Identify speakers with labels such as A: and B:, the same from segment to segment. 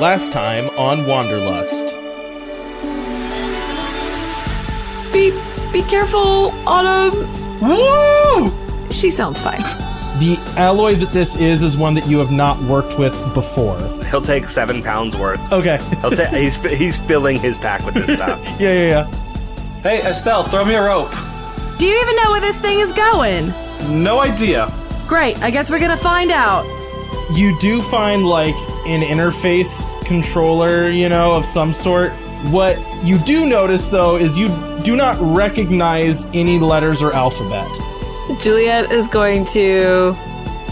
A: Last time on Wanderlust.
B: Be careful, Autumn.
A: Woo!
B: She sounds fine.
A: The alloy that this is one that you have not worked with before.
C: He'll take 7 pounds worth.
A: Okay.
C: He's filling his pack with this stuff.
A: Yeah.
D: Hey, Estelle, throw me a rope.
E: Do you even know where this thing is going?
D: No idea.
E: Great, I guess we're gonna find out.
A: You do find, like, an interface controller, of some sort. What you do notice, though, is you do not recognize any letters or alphabet.
B: Juliet is going to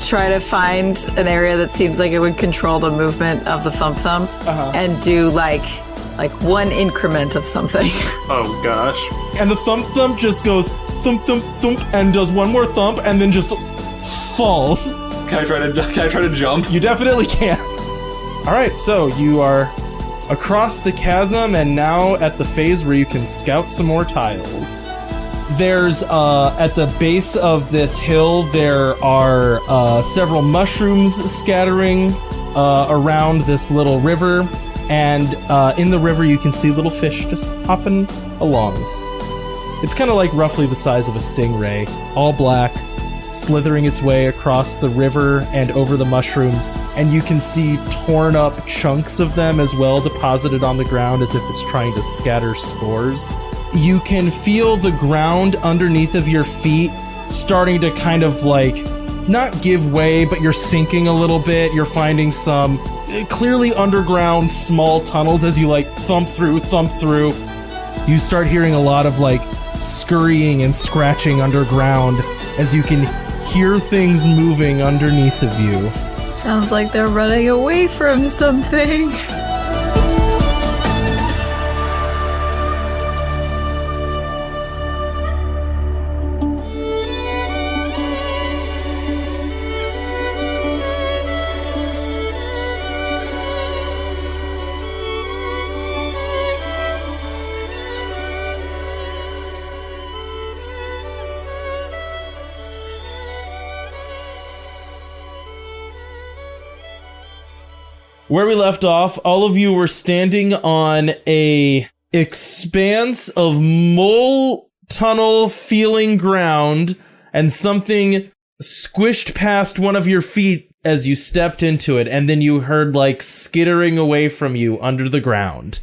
B: try to find an area that seems like it would control the movement of the thump and do like one increment of something.
D: Oh gosh. And
A: the thump just goes thump thump thump and does one more thump and then just falls.
D: Can I try to jump?
A: You definitely can. Alright, so you are across the chasm and now at the phase where you can scout some more tiles. There's, at the base of this hill, there are several mushrooms scattering around this little river, and in the river you can see little fish just hopping along. It's kind of like roughly the size of a stingray, all black, slithering its way across the river and over the mushrooms, and you can see torn up chunks of them as well deposited on the ground as if it's trying to scatter spores. You can feel the ground underneath of your feet starting to kind of not give way, but you're sinking a little bit. You're finding some clearly underground small tunnels as you thump through. You start hearing a lot of scurrying and scratching underground as you can hear things moving underneath of you.
B: Sounds like they're running away from something.
A: Where we left off, all of you were standing on a expanse of mole tunnel feeling ground, and something squished past one of your feet as you stepped into it, and then you heard skittering away from you under the ground.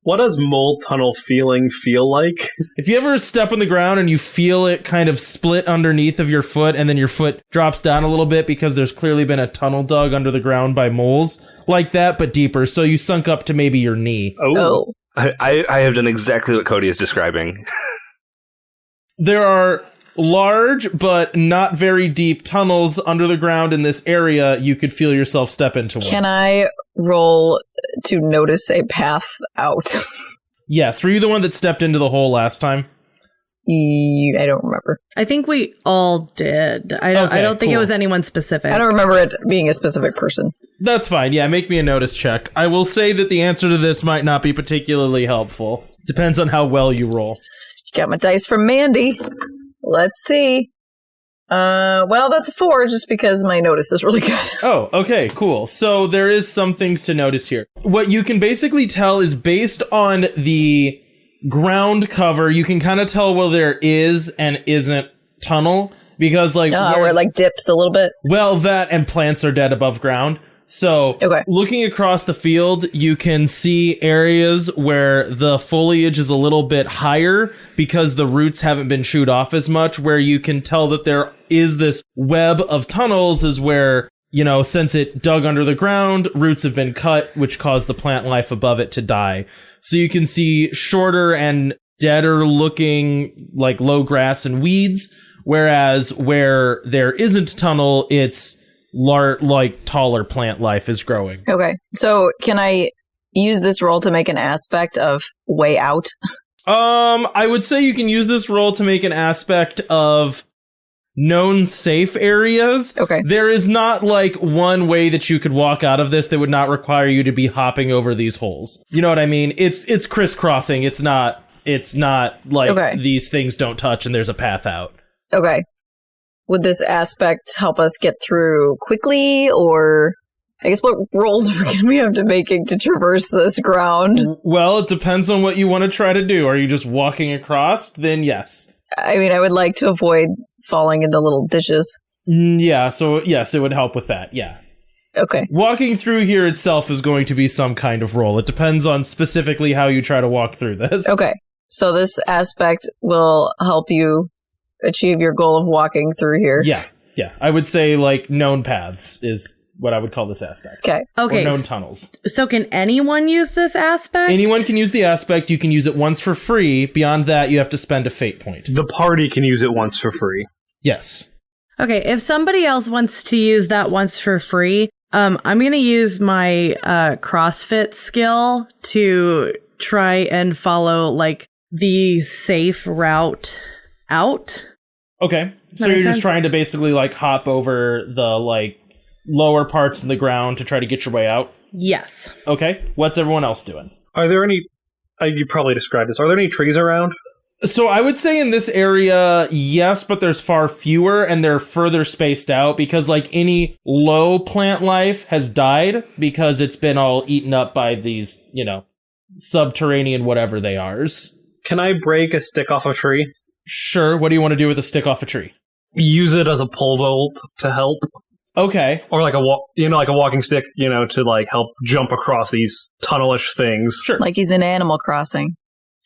D: What does mole tunnel feeling feel like?
A: If you ever step on the ground and you feel it kind of split underneath of your foot and then your foot drops down a little bit because there's clearly been a tunnel dug under the ground by moles, like that, but deeper. So you sunk up to maybe your knee.
B: Oh.
C: I have done exactly what Cody is describing.
A: There are large but not very deep tunnels under the ground in this area. You could feel yourself step into one.
B: Can I roll to notice a path out?
A: Yes. Were you the one that stepped into the hole last time?
B: I don't remember.
E: I think we all did. I don't think it was anyone specific.
B: I don't remember it being a specific person.
A: That's fine. Yeah, make me a notice check. I will say that the answer to this might not be particularly helpful. Depends on how well you roll.
B: Got my dice from Mandy. Let's see. Well, that's a 4 just because my notice is really good.
A: Oh, okay, cool. So there is some things to notice here. What you can basically tell is based on the ground cover, you can kind of tell where there is and isn't tunnel because where
B: it dips a little bit.
A: Well, that and plants are dead above ground. So looking across the field, you can see areas where the foliage is a little bit higher because the roots haven't been chewed off as much, where you can tell that there is this web of tunnels is where, since it dug under the ground, roots have been cut, which caused the plant life above it to die. So you can see shorter and deader looking low grass and weeds, whereas where there isn't tunnel, it's taller plant life is growing.
B: Okay. So can I use this roll to make an aspect of way out?
A: I would say you can use this roll to make an aspect of known safe areas.
B: Okay.
A: There is not one way that you could walk out of this that would not require you to be hopping over these holes. You know what I mean? It's crisscrossing. It's not these things don't touch and there's a path out.
B: Okay. Would this aspect help us get through quickly, or I guess what rolls are we going to be have to making to traverse this ground?
A: Well, it depends on what you want to try to do. Are you just walking across? Then yes.
B: I mean, I would like to avoid falling into little ditches.
A: Yeah, so yes, it would help with that, yeah.
B: Okay.
A: Walking through here itself is going to be some kind of roll. It depends on specifically how you try to walk through this.
B: Okay. So this aspect will help you achieve your goal of walking through here.
A: Yeah. I would say, like, known paths is what I would call this aspect.
B: Okay.
A: Or known tunnels.
E: So can anyone use this aspect?
A: Anyone can use the aspect. You can use it once for free. Beyond that, you have to spend a fate point.
D: The party can use it once for free.
A: Yes.
E: Okay, if somebody else wants to use that once for free, I'm going to use my CrossFit skill to try and follow, like, the safe route out.
A: Okay. So you're just trying to basically, like, hop over the, like, lower parts of the ground to try to get your way out?
E: Yes.
A: Okay. What's everyone else doing?
D: Are there any... you probably described this. Are there any trees around?
A: So I would say in this area, yes, but there's far fewer and they're further spaced out because, like, any low plant life has died because it's been all eaten up by these, subterranean whatever they are.
D: Can I break a stick off a tree?
A: Sure. What do you want to do with a stick off a tree?
D: Use it as a pole vault to help.
A: Okay.
D: Or like a walking stick, to like help jump across these tunnelish things.
A: Sure.
B: Like he's in Animal Crossing.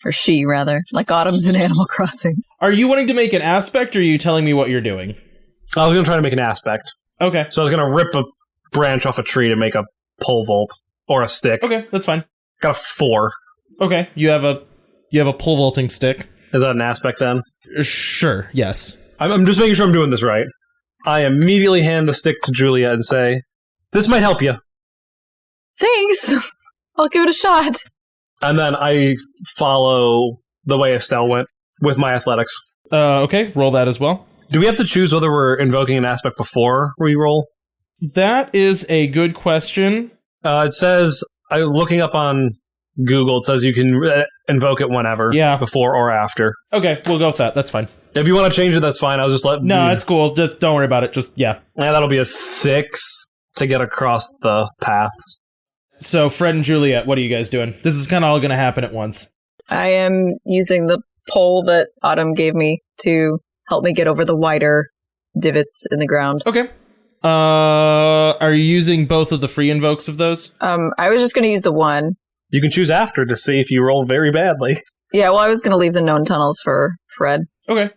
B: Or she, rather. Like Autumn's in Animal Crossing.
A: Are you wanting to make an aspect, or are you telling me what you're doing?
D: I was going to try to make an aspect.
A: Okay.
D: So I was going to rip a branch off a tree to make a pole vault. Or a stick.
A: Okay, that's fine.
D: Got a 4.
A: Okay, you have a pole vaulting stick.
D: Is that an aspect then?
A: Sure, yes.
D: I'm just making sure I'm doing this right. I immediately hand the stick to Julia and say, "This might help you."
B: Thanks. I'll give it a shot.
D: And then I follow the way Estelle went with my athletics.
A: Okay, roll that as well.
D: Do we have to choose whether we're invoking an aspect before we roll?
A: That is a good question.
D: It says, looking up on Google, it says you can invoke it whenever.
A: Yeah.
D: Before or after.
A: Okay, we'll go with that. That's fine.
D: If you want to change it, that's fine. I was just letting...
A: No, it's cool. Just don't worry about it. Just, yeah.
D: Yeah, that'll be a 6 to get across the paths.
A: So, Fred and Juliet, what are you guys doing? This is kind of all going to happen at once.
B: I am using the pole that Autumn gave me to help me get over the wider divots in the ground.
A: Okay. Are you using both of the free invokes of those?
B: I was just going to use the one.
D: You can choose after to see if you roll very badly.
B: Yeah, well, I was going to leave the known tunnels for Fred.
A: Okay.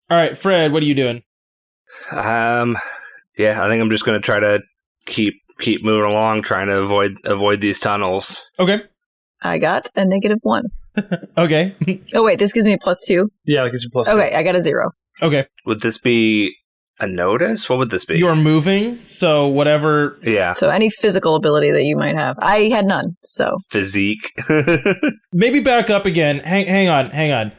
A: All right, Fred, what are you doing?
C: Yeah, I think I'm just going to try to keep moving along, trying to avoid these tunnels.
A: Okay.
B: I got a -1.
A: Okay.
B: Oh, wait, this gives me a +2?
D: Yeah, that gives you +2.
B: Okay, I got a 0.
A: Okay.
C: Would this be a notice? What would this be?
A: You're moving, so whatever...
C: Yeah.
B: So any physical ability that you might have. I had none, so...
C: Physique.
A: Maybe back up again. Hang on.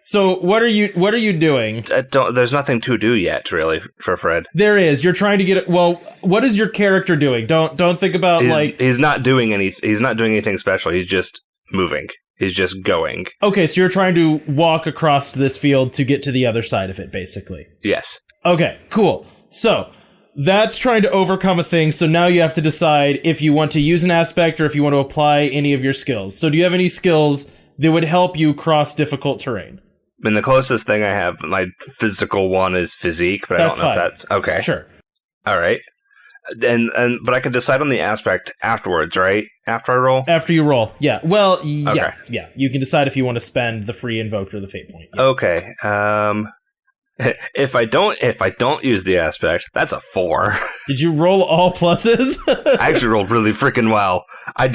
A: So what are you doing?
C: There's nothing to do yet, really, for Fred.
A: There is. You're trying to get it. Well, what is your character doing? Don't think about
C: he's not doing anything special. He's just moving. He's just going.
A: Okay, so you're trying to walk across this field to get to the other side of it, basically.
C: Yes.
A: Okay, cool. So that's trying to overcome a thing. So now you have to decide if you want to use an aspect or if you want to apply any of your skills. So do you have any skills that would help you cross difficult terrain?
C: I mean, the closest thing I have, my physical one is physique, but I don't know if that's... Okay.
A: Sure.
C: All right. But I can decide on the aspect afterwards, right? After I roll?
A: After you roll, yeah. Well, yeah,
C: Okay.
A: yeah. You can decide if you want to spend the free invoked or the fate point. Yeah.
C: Okay. If I don't use the aspect, that's a 4.
A: Did you roll all pluses?
C: I actually rolled really freaking well. I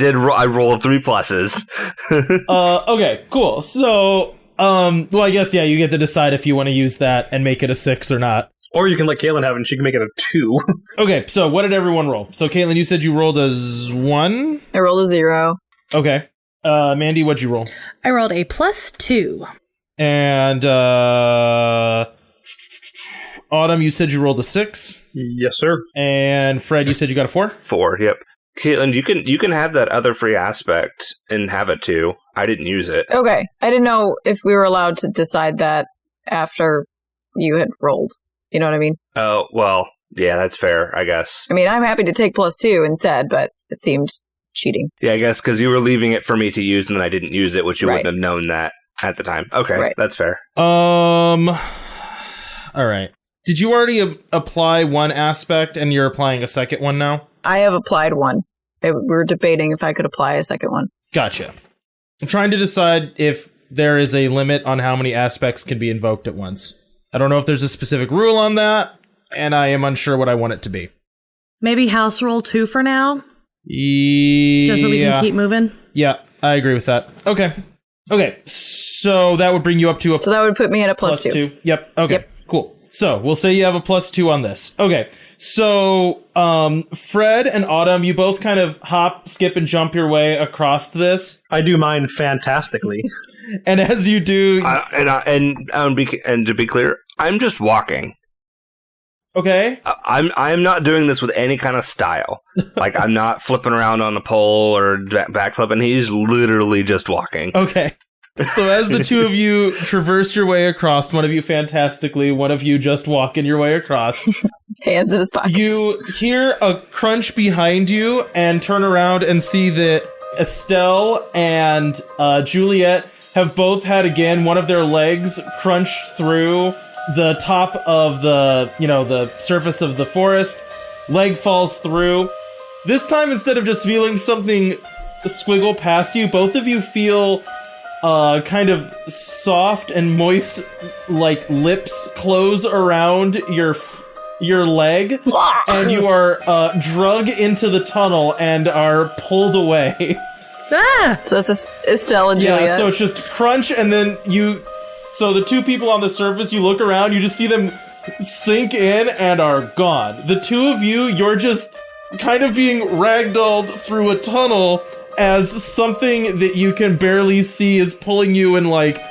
C: rolled 3 pluses.
A: Okay, cool. So, well, I guess, yeah, you get to decide if you want to use that and make it a 6 or not.
D: Or you can let Caitlin have it and she can make it a 2.
A: Okay, so what did everyone roll? So, Caitlin, you said you rolled a 1?
B: I rolled a 0.
A: Okay. Mandy, what'd you roll?
E: I rolled a +2.
A: And, Autumn, you said you rolled a 6?
D: Yes, sir.
A: And Fred, you said you got a 4?
C: 4, yep. Caitlin, you can have that other free aspect and have it too. I didn't use it.
B: Okay. I didn't know if we were allowed to decide that after you had rolled. You know what I mean?
C: Oh, well, Yeah, that's fair, I guess.
B: I mean, I'm happy to take +2 instead, but it seemed cheating.
C: Yeah, I guess because you were leaving it for me to use and then I didn't use it, which you
B: Right.
C: wouldn't have known that at the time. Okay,
B: Right.
C: that's fair.
A: All right. Did you already apply one aspect and you're applying a second one now?
B: I have applied one. We were debating if I could apply a second one.
A: Gotcha. I'm trying to decide if there is a limit on how many aspects can be invoked at once. I don't know if there's a specific rule on that, and I am unsure what I want it to be.
E: Maybe house rule 2 for now,
A: Yeah.
E: just so we can keep moving.
A: Yeah, I agree with that. Okay. So that would bring you up to a
B: So that would put me at a +2.
A: Yep. Okay.
B: Yep.
A: Cool. So we'll say you have a +2 on this. Okay. So Fred and Autumn, you both kind of hop, skip, and jump your way across this.
D: I do mine fantastically.
A: And as you do,
C: And to be clear, I'm just walking.
A: okay.
C: I'm not doing this with any kind of style. Like, I'm not flipping around on a pole or backflipping. He's literally just walking.
A: Okay. So as the two of you traverse your way across, one of you fantastically, one of you just walking your way across,
B: Hands in his pockets.
A: you hear a crunch behind you and turn around and see that Estelle and Juliet have both had, again, one of their legs crunch through the top of the surface of the forest. Leg falls through. This time, instead of just feeling something squiggle past you, both of you feel kind of soft and moist, like, lips close around your leg, and you are drug into the tunnel and are pulled away.
E: Ah!
B: So that's Estelle and Juliet.
A: Yeah, so it's just crunch, and then so the two people on the surface, you look around, you just see them sink in and are gone. The two of you, you're just kind of being ragdolled through a tunnel as something that you can barely see is pulling you in, like,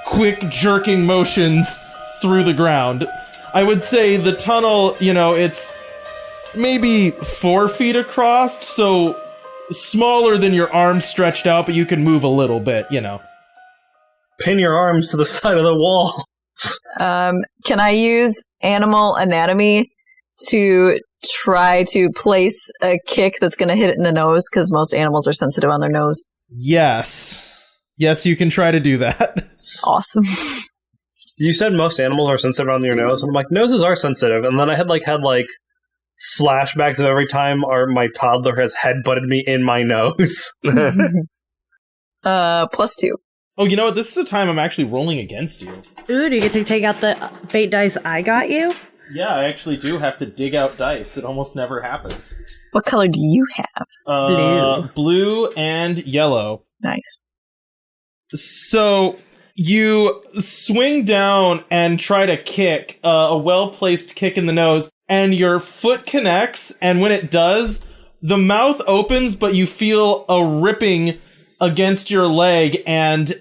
A: quick jerking motions through the ground. I would say the tunnel, it's maybe 4 feet across, so smaller than your arms stretched out, but you can move a little bit,
D: Pin your arms to the side of the wall.
B: Can I use animal anatomy to try to place a kick that's going to hit it in the nose? Because most animals are sensitive on their nose.
A: Yes, you can try to do that.
B: Awesome.
D: You said most animals are sensitive on their nose, and I'm like, noses are sensitive. And then I had flashbacks of every time my toddler has headbutted me in my nose.
B: +2.
A: Oh, you know what? This is a time I'm actually rolling against you.
E: Ooh, do you get to take out the fate dice I got you?
A: Yeah, I actually do have to dig out dice. It almost never happens.
B: What color do you have?
A: Blue and yellow.
B: Nice.
A: So you swing down and try to kick a well-placed kick in the nose, and your foot connects, and when it does, the mouth opens, but you feel a ripping against your leg, and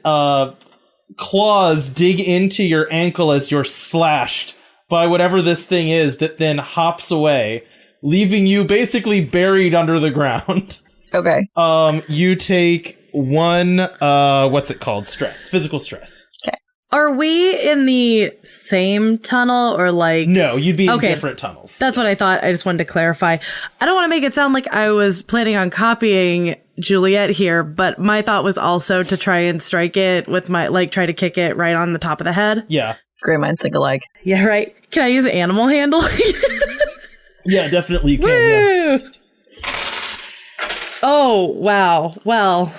A: claws dig into your ankle as you're slashed by whatever this thing is that then hops away, leaving you basically buried under the ground.
B: Okay.
A: You take 1, what's it called? Physical stress.
B: Okay.
E: Are we in the same tunnel or like...
A: No, you'd be in different tunnels.
E: That's what I thought. I just wanted to clarify. I don't want to make it sound like I was planning on copying Juliet here, but my thought was also to try and strike it with try to kick it right on the top of the head.
A: Yeah.
B: Great minds think alike.
E: Yeah, right. Can I use animal handle?
A: Yeah, definitely you can.
E: Woo!
A: Yeah.
E: Oh, wow. Well,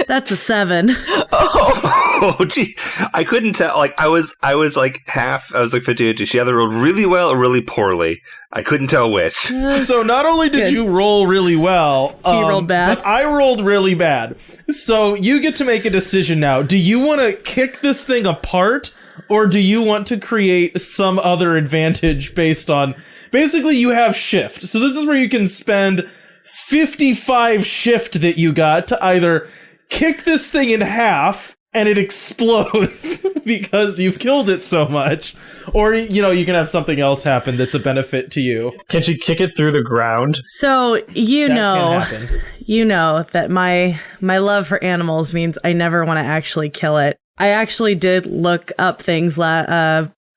E: that's a 7.
C: Oh, gee. I couldn't tell. Like, I was like 50-50. She either rolled really well or really poorly. I couldn't tell which.
A: So not only did you roll really well,
E: he rolled bad.
A: but I rolled really bad. So you get to make a decision now. Do you want to kick this thing apart, or do you want to create some other advantage based on... Basically, you have shift. So this is where you can spend 55 shift that you got to either kick this thing in half and it explodes because you've killed it so much, or you can have something else happen that's a benefit to you.
D: Can she kick it through the ground?
E: So
A: That can happen.
E: you know that my love for animals means I never want to actually kill it. I actually did look up things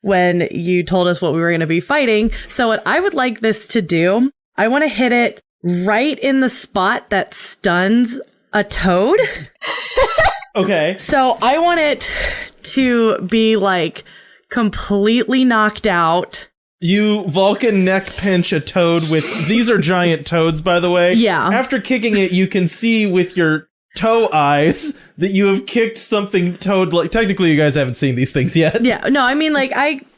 E: when you told us what we were going to be fighting. So what I would like this to do, I want to hit it right in the spot that stuns a toad.
A: Okay.
E: So I want it to be like completely knocked out.
A: You Vulcan neck pinch a toad with... These are giant toads, by the way.
E: Yeah.
A: After kicking it, you can see with your toe eyes that you have kicked something toad-like. Technically, you guys haven't seen these things yet.
E: Yeah. No, I mean, like,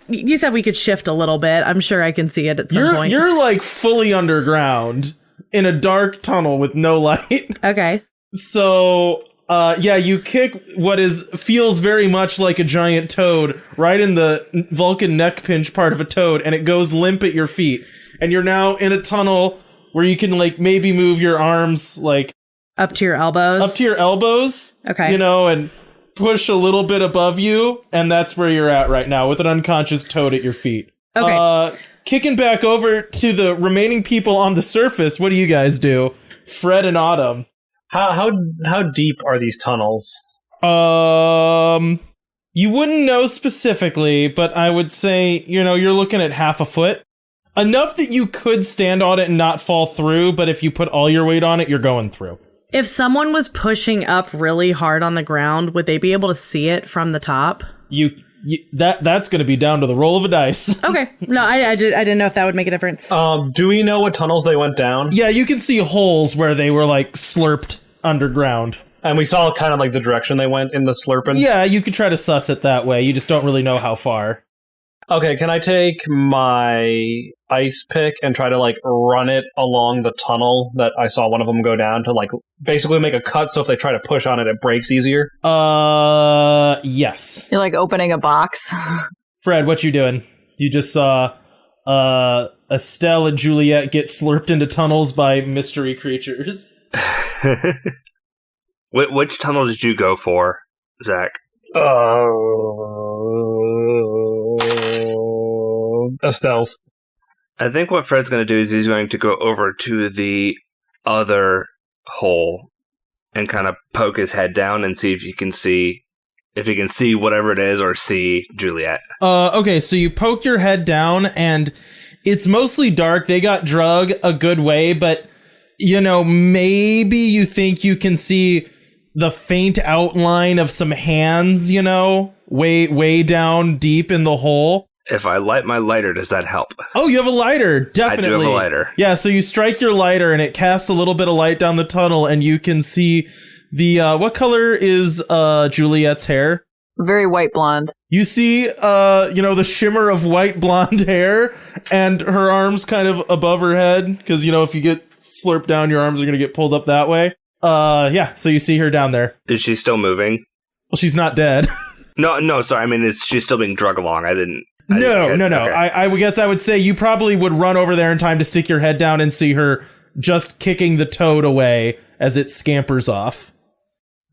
E: you said we could shift a little bit. I'm sure I can see it at some point.
A: You're like fully underground in a dark tunnel with no light.
E: Okay.
A: So, you kick what feels very much like a giant toad right in the Vulcan neck pinch part of a toad, and it goes limp at your feet. And you're now in a tunnel where you can, like, maybe move your arms, like...
E: Up to your elbows?
A: Up to your elbows.
E: Okay.
A: You know, and push a little bit above you, and that's where you're at right now, with an unconscious toad at your feet.
E: Okay.
A: Kicking back over to the remaining people on the surface, what do you guys do? Fred and Autumn.
D: How deep are these tunnels?
A: You wouldn't know specifically, but I would say, you're looking at half a foot. Enough that you could stand on it and not fall through, but if you put all your weight on it, you're going through.
E: If someone was pushing up really hard on the ground, would they be able to see it from the top?
A: That's going to be down to the roll of a dice.
E: Okay. No, I didn't know if that would make a difference.
D: Do we know what tunnels they went down?
A: Yeah, you can see holes where they were, like, slurped underground.
D: And we saw kind of, like, the direction they went in the slurping?
A: Yeah, you could try to suss it that way. You just don't really know how far.
D: Okay, can I take my ice pick and try to, like, run it along the tunnel that I saw one of them go down to, like, basically make a cut so if they try to push on it, it breaks easier?
A: Yes.
B: You're like opening a box.
A: Fred, what you doing? You just saw Estelle and Juliet get slurped into tunnels by mystery creatures.
C: Which tunnel did you go for, Zach?
D: Estelle's.
C: I think what Fred's going to do is he's going to go over to the other hole and kind of poke his head down and see if he can see whatever it is or see Juliet.
A: Okay, so you poke your head down and it's mostly dark. They got drug a good way, but maybe you think you can see the faint outline of some hands, way down deep in the hole.
C: If I light my lighter, does that help?
A: Oh, you have a lighter. Definitely.
C: I do have a lighter.
A: Yeah, so you strike your lighter and it casts a little bit of light down the tunnel and you can see the, what color is Juliet's hair?
B: Very white blonde.
A: You see, the shimmer of white blonde hair and her arms kind of above her head. Because, if you get slurped down, your arms are going to get pulled up that way. So you see her down there.
C: Is she still moving?
A: Well, she's not dead.
C: No, sorry. I mean, is she still being drug along?
A: No.
C: Okay.
A: I guess I would say you probably would run over there in time to stick your head down and see her just kicking the toad away as it scampers off.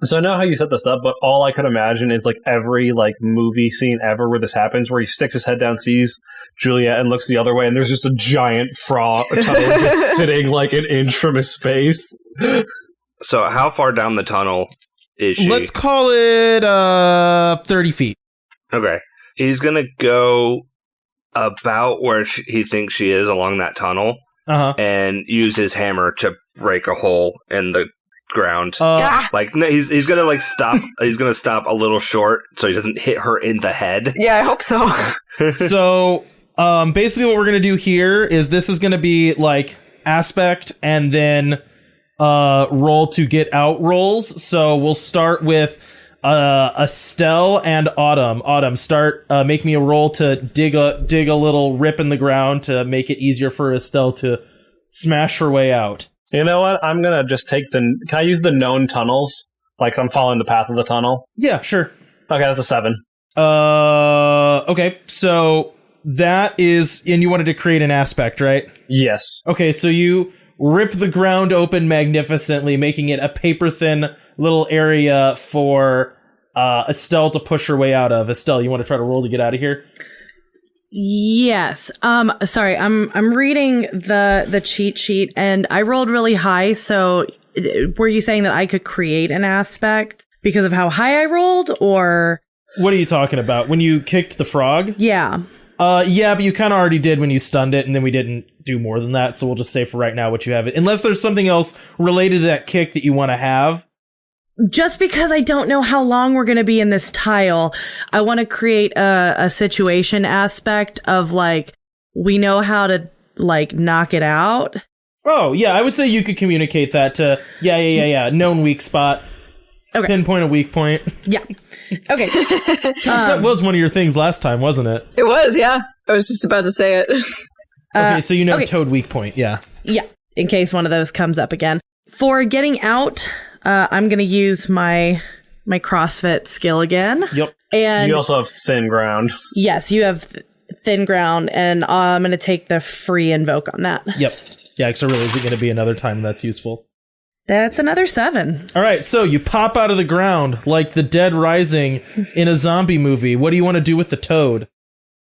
D: So I know how you set this up, but all I could imagine is like every like movie scene ever where this happens, where he sticks his head down, sees Juliet, and looks the other way, and there's just a giant frog just sitting like an inch from his face.
C: So how far down the tunnel is she?
A: Let's call it 30 feet.
C: Okay. He's going to go about where he thinks she is along that tunnel and use his hammer to break a hole in the ground. He's going to like stop. He's going to stop a little short so he doesn't hit her in the head.
B: Yeah, I hope so.
A: So basically what we're going to do here is this is going to be like aspect and then roll to get out rolls. So we'll start with Estelle and Autumn. Autumn, start. Make me a roll to dig a little rip in the ground to make it easier for Estelle to smash her way out.
D: You know what? I'm gonna just take can I use the known tunnels? Like I'm following the path of the tunnel.
A: Yeah, sure.
D: Okay, that's a 7.
A: Okay, so that is, and you wanted to create an aspect, right?
D: Yes.
A: Okay, so you rip the ground open magnificently, making it a paper-thin little area for Estelle to push her way out of. Estelle, you want to try to roll to get out of here?
E: Yes. Sorry, I'm reading the cheat sheet and I rolled really high. So were you saying that I could create an aspect because of how high I rolled, or?
A: What are you talking about? When you kicked the frog?
E: Yeah.
A: Yeah, but you kind of already did when you stunned it, and then we didn't do more than that, so we'll just say for right now what you have. Unless there's something else related to that kick that you want to have.
E: Just because I don't know how long we're going to be in this tile, I want to create a situation aspect of, like, we know how to, like, knock it out.
A: Oh, yeah, I would say you could communicate that to, yeah, known weak spot.
E: Okay.
A: Pinpoint a weak point.
E: Yeah. Okay.
A: That was one of your things last time, wasn't it?
B: It was, yeah. I was just about to say it.
A: Okay, so you know Toad weak point, yeah.
E: Yeah, in case one of those comes up again. For getting out, I'm going to use my CrossFit skill again.
A: Yep.
E: And
D: you also have thin ground.
E: Yes, you have thin ground, and I'm going to take the free invoke on that.
A: Yep. Yeah, so really, is it going to be another time that's useful?
E: That's another 7.
A: All right, so you pop out of the ground like the dead rising in a zombie movie. What do you want to do with the toad?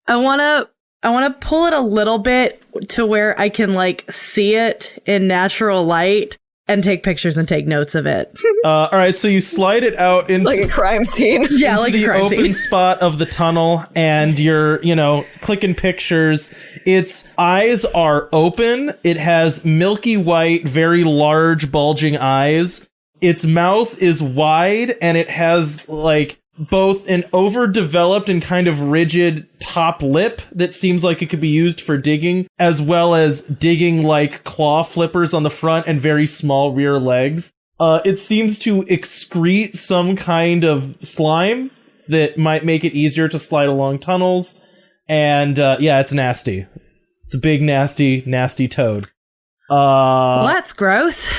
E: I want to pull it a little bit to where I can, like, see it in natural light and take pictures and take notes of it.
A: All right, so you slide it out into
B: like a crime scene.
E: Yeah, like
A: the
E: a crime
A: open
E: scene.
A: spot of the tunnel, and you're, clicking pictures. Its eyes are open. It has milky white, very large, bulging eyes. Its mouth is wide, and it has, like, both an overdeveloped and kind of rigid top lip that seems like it could be used for digging, as well as digging like claw flippers on the front and very small rear legs. It seems to excrete some kind of slime that might make it easier to slide along tunnels. And yeah, it's nasty. It's a big, nasty, nasty toad.
E: Well, that's gross.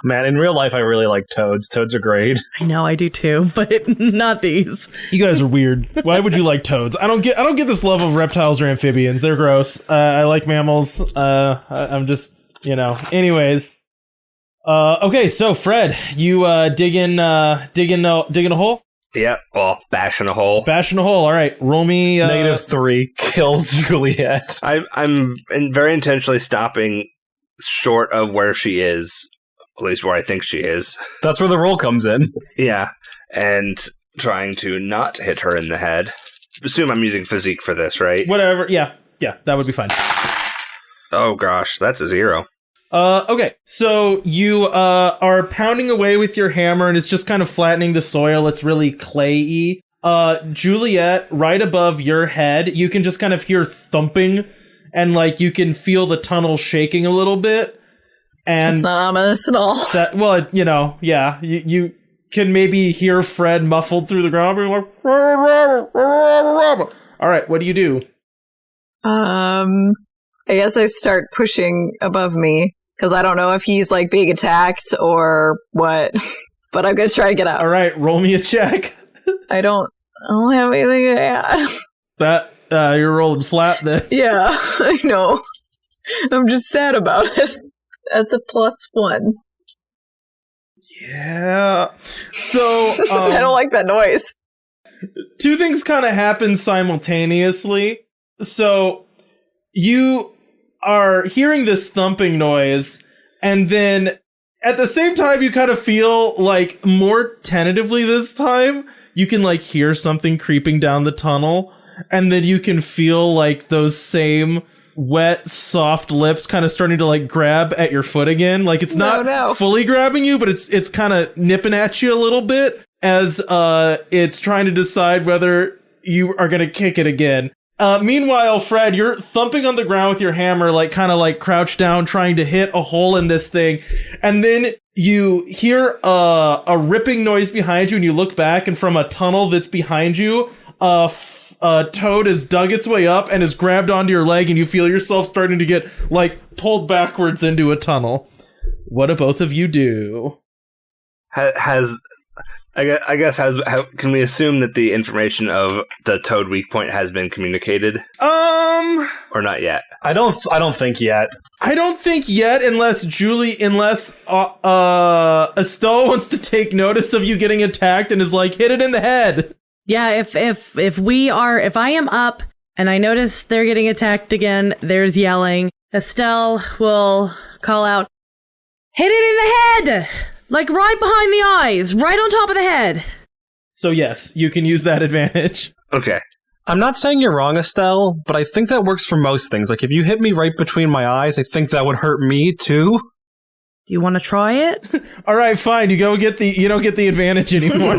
D: Man, in real life, I really like toads. Toads are great.
E: I know, I do too, but not these.
A: You guys are weird. Why would you like toads? I don't get this love of reptiles or amphibians. They're gross. I like mammals. I'm just, Anyways. Okay, so Fred, you digging a hole?
C: Yeah, well, bashing a hole.
A: Bashing a hole. All right, roll me.
D: -3 kills Juliet.
C: I'm very intentionally stopping short of where she is. At least where I think she is.
D: That's where the roll comes in.
C: Yeah, and trying to not hit her in the head. Assume I'm using physique for this, right?
A: Whatever. Yeah, that would be fine.
C: Oh gosh, that's a 0.
A: Okay, so you are pounding away with your hammer, and it's just kind of flattening the soil. It's really clay-y. Juliet, right above your head, you can just kind of hear thumping, and like you can feel the tunnel shaking a little bit. And
B: it's not ominous at all.
A: You can maybe hear Fred muffled through the ground, being like, all right, what do you do?
B: I guess I start pushing above me, because I don't know if he's, like, being attacked or what, but I'm going to try to get out.
A: All right, roll me a check.
B: I don't have anything to add.
A: That, you're rolling flat then.
B: Yeah, I know. I'm just sad about it. That's a +1.
A: Yeah. So,
B: I don't like that noise.
A: Two things kind of happen simultaneously. So, you are hearing this thumping noise, and then at the same time, you kind of feel like more tentatively this time, you can like hear something creeping down the tunnel, and then you can feel like those same wet, soft lips kind of starting to like grab at your foot again. Like it's not fully grabbing you, but it's kind of nipping at you a little bit as it's trying to decide whether you are going to kick it again. Meanwhile, Fred, you're thumping on the ground with your hammer, like kind of like crouched down, trying to hit a hole in this thing. And then you hear a ripping noise behind you, and you look back, and from a tunnel that's behind you, toad has dug its way up and has grabbed onto your leg, and you feel yourself starting to get like pulled backwards into a tunnel. What do both of you do?
C: Can we assume that the information of the toad weak point has been communicated? Or not yet?
D: I don't think yet.
A: I don't think yet, unless Estelle wants to take notice of you getting attacked and is like, hit it in the head.
E: Yeah, if I am up and I notice they're getting attacked again, there's yelling, Estelle will call out, hit it in the head! Like right behind the eyes, right on top of the head.
A: So yes, you can use that advantage.
C: Okay.
D: I'm not saying you're wrong, Estelle, but I think that works for most things. Like, if you hit me right between my eyes, I think that would hurt me, too.
E: Do you want to try it?
A: All right, fine. You don't get the advantage anymore.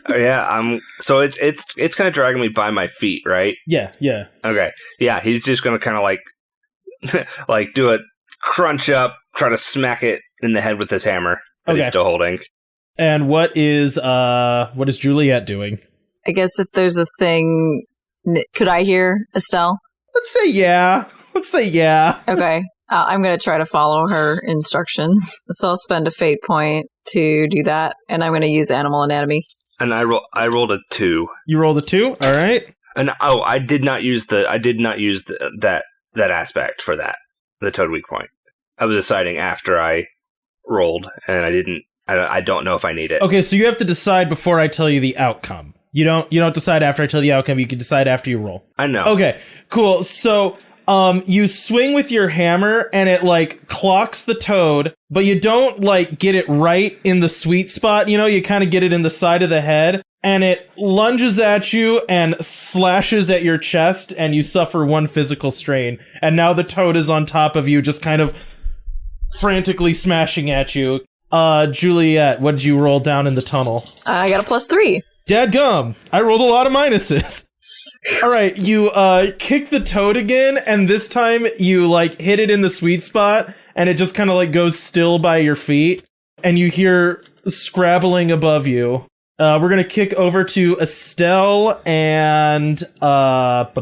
C: Yeah, so it's kind of dragging me by my feet, right?
A: Yeah.
C: Okay. Yeah, he's just going to kind of like do a crunch up, try to smack it in the head with his hammer that he's still holding.
A: And what is Juliet doing?
B: I guess if there's a thing, could I hear Estelle?
A: Let's say yeah.
B: Okay. I'm going to try to follow her instructions. So I'll spend a fate point to do that, and I'm going to use animal anatomy.
C: And I rolled a 2.
A: You rolled a 2? All right. And
C: I did not use that aspect for that, the toad weak point. I was deciding after I rolled, and I don't know if I need it.
A: Okay, so you have to decide before I tell you the outcome. You don't decide after I tell you the outcome. You can decide after you roll.
C: I know.
A: Okay, cool. So you swing with your hammer and it like clocks the toad, but you don't like get it right in the sweet spot. You kind of get it in the side of the head, and it lunges at you and slashes at your chest, and you suffer 1 physical strain. And now the toad is on top of you, just kind of frantically smashing at you. Juliet, what did you roll down in the tunnel?
B: I got a +3.
A: Dadgum, I rolled a lot of minuses. All right, you kick the toad again, and this time you like hit it in the sweet spot, and it just kind of like goes still by your feet, and you hear scrabbling above you. We're gonna kick over to Estelle and Autumn.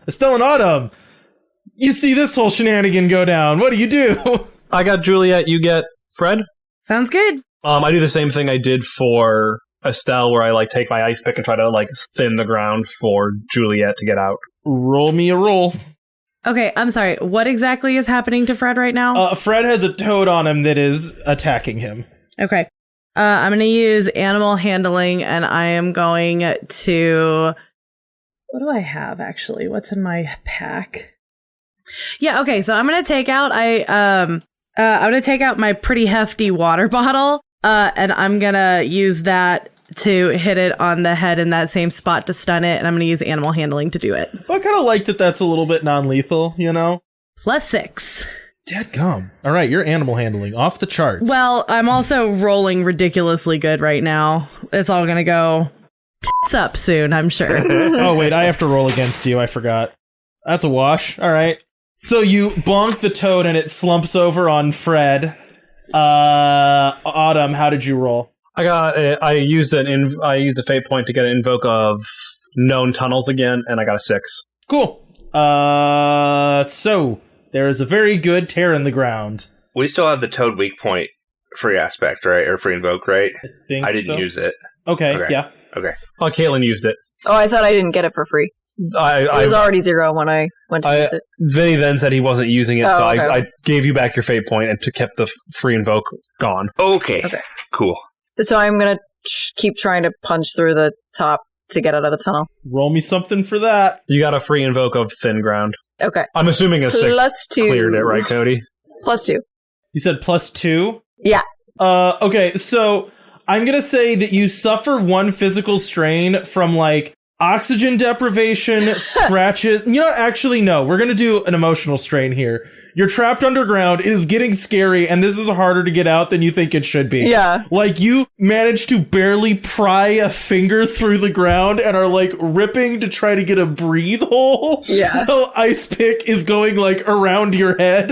A: Estelle and Autumn, you see this whole shenanigan go down. What do you do?
D: I got Juliet, you get Fred.
E: Sounds good.
D: I do the same thing I did for Estelle, where I like take my ice pick and try to like thin the ground for Juliet to get out.
A: Roll me a roll.
E: Okay, I'm sorry. What exactly is happening to Fred right now?
A: Fred has a toad on him that is attacking him.
E: Okay. I'm going to use animal handling, and I am going to... What do I have, actually? What's in my pack? Yeah, okay, so I'm going to take out... I'm going to take out my pretty hefty water bottle, and I'm going to use that to hit it on the head in that same spot to stun it, and I'm going to use animal handling to do it.
A: I kind of like that that's a little bit non-lethal,
E: +6.
A: Dadgum. All right, you're animal handling. Off the charts.
E: Well, I'm also rolling ridiculously good right now. It's all going to go tits up soon, I'm sure.
A: Oh, wait, I have to roll against you. I forgot. That's a wash. All right. So you bonk the toad and it slumps over on Fred. Autumn, how did you roll?
D: I used a fate point to get an invoke of known tunnels again, and I got a 6.
A: Cool. So there is a very good tear in the ground.
C: We still have the toad weak point free aspect, right? Or free invoke, right? I didn't use it.
A: Okay, yeah.
C: Okay.
D: Oh, Caitlin used it.
B: Oh, I thought I didn't get it for free. It was already 0 when I went to use it.
D: Vinny then said he wasn't using it, so
B: okay.
D: I gave you back your fate point and kept the free invoke gone.
C: Okay. Cool.
B: So I'm going to keep trying to punch through the top to get out of the tunnel.
A: Roll me something for that.
D: You got a free invoke of thin ground.
B: Okay.
D: I'm assuming a 6
B: +2.
D: Cleared it, right, Cody?
B: +2.
A: You said +2?
B: Yeah.
A: Okay, so I'm going to say that you suffer 1 physical strain from, like, oxygen deprivation, scratches. Actually, no. We're going to do an emotional strain here. You're trapped underground. It is getting scary, and this is harder to get out than you think it should be.
B: Yeah.
A: Like, you managed to barely pry a finger through the ground and are, like, ripping to try to get a breathe hole.
B: Yeah.
A: The ice pick is going, like, around your head,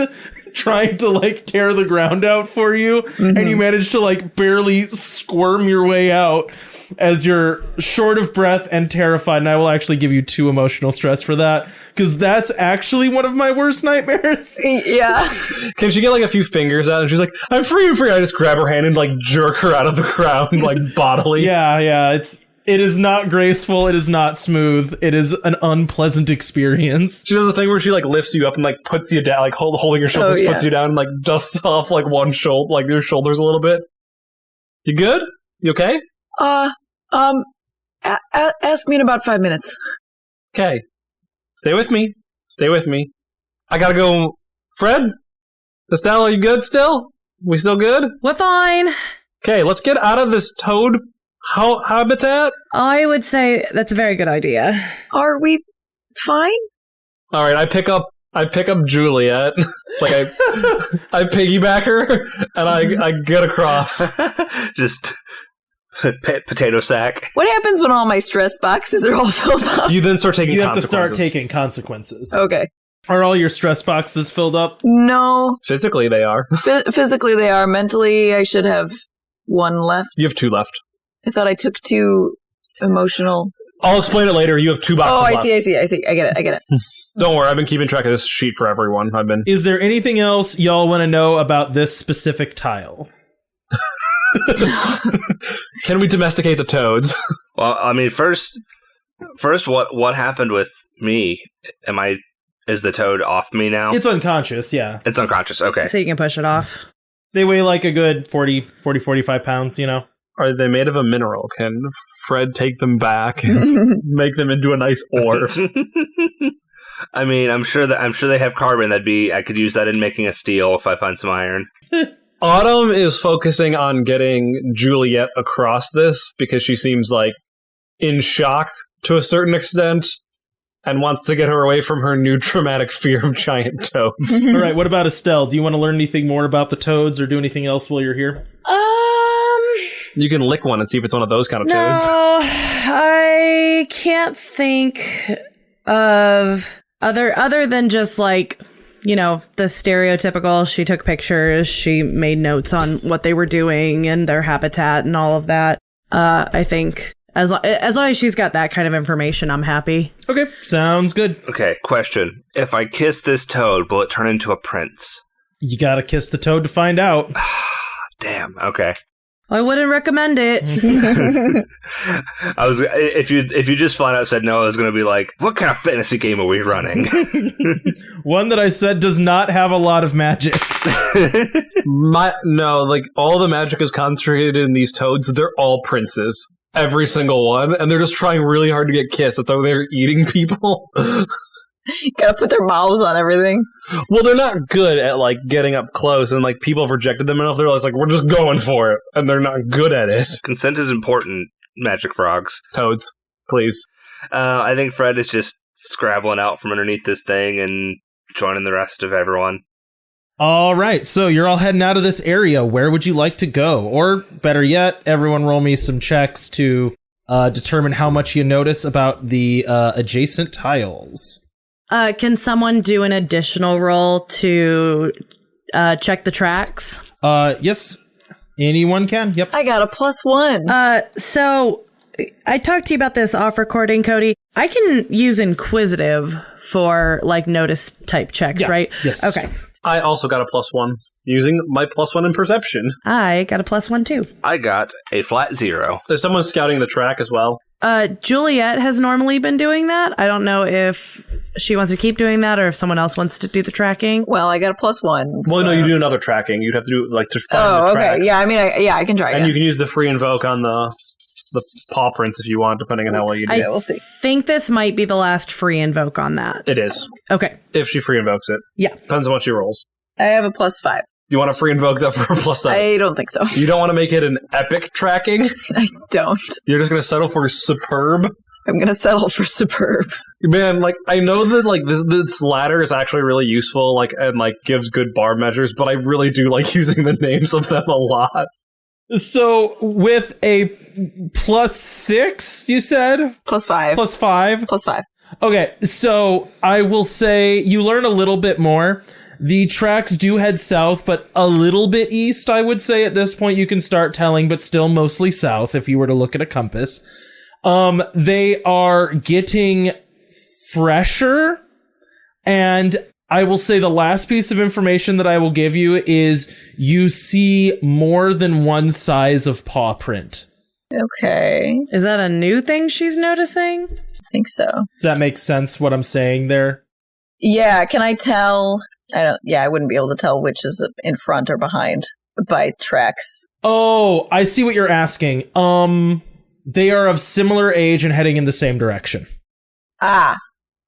A: trying to, like, tear the ground out for you. Mm-hmm. And you manage to, like, barely squirm your way out as you're short of breath and terrified. And I will actually give you 2 emotional stress for that, because that's actually one of my worst nightmares.
B: Yeah.
D: Can she get like a few fingers out? And she's like, I'm free. I just grab her hand and like jerk her out of the ground, like bodily.
A: Yeah. It is not graceful. It is not smooth. It is an unpleasant experience.
D: She does the thing where she like lifts you up and like puts you down, like holding your shoulders, puts you down and like dusts off like one shoulder, like your shoulders a little bit. You good? You okay?
B: Ask me in about 5 minutes.
D: Okay. Stay with me. I gotta go. Fred? Estelle, are you good still? We still good?
E: We're fine.
D: Okay, let's get out of this toad habitat.
E: I would say that's a very good idea.
B: Are we fine?
D: All right, I pick up Juliet, like I piggyback her, and I get across.
C: Just potato sack.
B: What happens when all my stress boxes are all filled up?
D: You then start taking.
A: You have to start taking consequences.
B: Okay.
A: Are all your stress boxes filled up?
B: No.
D: Physically, they are.
B: Physically, they are. Mentally, I should have one left.
D: You have 2 left.
B: I thought I took 2 emotional.
D: I'll explain it later. You have 2 boxes left.
B: I see. I get it.
D: Don't worry, I've been keeping track of this sheet for everyone.
A: Is there anything else y'all want to know about this specific tile?
D: Can we domesticate the toads?
C: Well, I mean, first, what happened with me? Is the toad off me now?
A: It's unconscious, yeah.
C: It's unconscious, okay.
E: So you can push it off.
A: They weigh like a good 45 pounds, you know?
D: Are they made of a mineral? Can Fred take them back and make them into a nice ore?
C: I mean, I'm sure they have carbon. I could use that in making a steel if I find some iron.
D: Autumn is focusing on getting Juliet across this because she seems like in shock to a certain extent and wants to get her away from her new traumatic fear of giant toads.
A: All right, what about Estelle? Do you want to learn anything more about the toads or do anything else while you're here?
D: You can lick one and see if it's one of those kind of toads.
E: No, I can't think of other than just like, you know, the stereotypical, she took pictures, she made notes on what they were doing and their habitat and all of that. I think as long as she's got that kind of information, I'm happy.
A: Okay, sounds good.
C: Okay, question. If I kiss this toad, will it turn into a prince?
A: You gotta kiss the toad to find out.
C: Damn, okay.
E: I wouldn't recommend it.
C: If you just flat out said no, I was going to be like, what kind of fantasy game are we running?
A: One that I said does not have a lot of magic.
D: No, like all the magic is concentrated in these toads. They're all princes. Every single one. And they're just trying really hard to get kissed. That's why they're eating people.
B: Gotta put their mouths on everything.
D: Well, they're not good at, like, getting up close, and, like, people have rejected them enough, they're always like, we're just going for it, and they're not good at it.
C: Consent is important, magic frogs.
D: Toads, please.
C: I think Fred is just scrabbling out from underneath this thing and joining the rest of everyone.
A: All right, so you're all heading out of this area. Where would you like to go? Or, better yet, everyone roll me some checks to determine how much you notice about the adjacent tiles.
E: Can someone do an additional roll to check the tracks?
A: Yes, anyone can. Yep.
B: I got a +1.
E: So I talked to you about this off recording, Cody. I can use inquisitive for like notice type checks, right?
A: Yes.
E: Okay.
D: I also got a +1 using my +1 in perception.
E: I got a +1 too.
C: I got a flat 0.
D: There's someone scouting the track as well.
E: Juliet has normally been doing that. I don't know if she wants to keep doing that or if someone else wants to do the tracking.
B: Well, I got a +1.
D: Well, no, you do another tracking. You'd have to do, like, to find the tracks.
B: Okay. Yeah, I mean, I can try
D: And
B: it.
D: you can use the free invoke on the paw prints if you want, depending on how well you do.
B: We'll see.
E: Think this might be the last free invoke on that.
D: It is.
E: Okay.
D: If she free invokes it.
E: Yeah.
D: Depends on what she rolls.
B: I have a +5.
D: You want to free invoke that for a +7?
B: I don't think so.
D: You don't want to make it an epic tracking?
B: I don't.
D: You're just going to settle for superb?
B: I'm going to settle for superb.
D: Man, like, I know that, like, this ladder is actually really useful, like, and, like, gives good bar measures, but I really do like using the names of them a lot.
A: So, with a +6, you said?
B: +5.
A: +5?
B: +5.
A: Okay, so I will say you learn a little bit more. The tracks do head south, but a little bit east, I would say. At this point, you can start telling, but still mostly south if you were to look at a compass. They are getting fresher, and I will say the last piece of information that I will give you is you see more than one size of paw print.
B: Okay.
E: Is that a new thing she's noticing?
B: I think so.
A: Does that make sense, what I'm saying there?
B: Yeah, can I tell? I wouldn't be able to tell which is in front or behind by tracks.
A: Oh, I see what you're asking. They are of similar age and heading in the same direction.
B: Ah,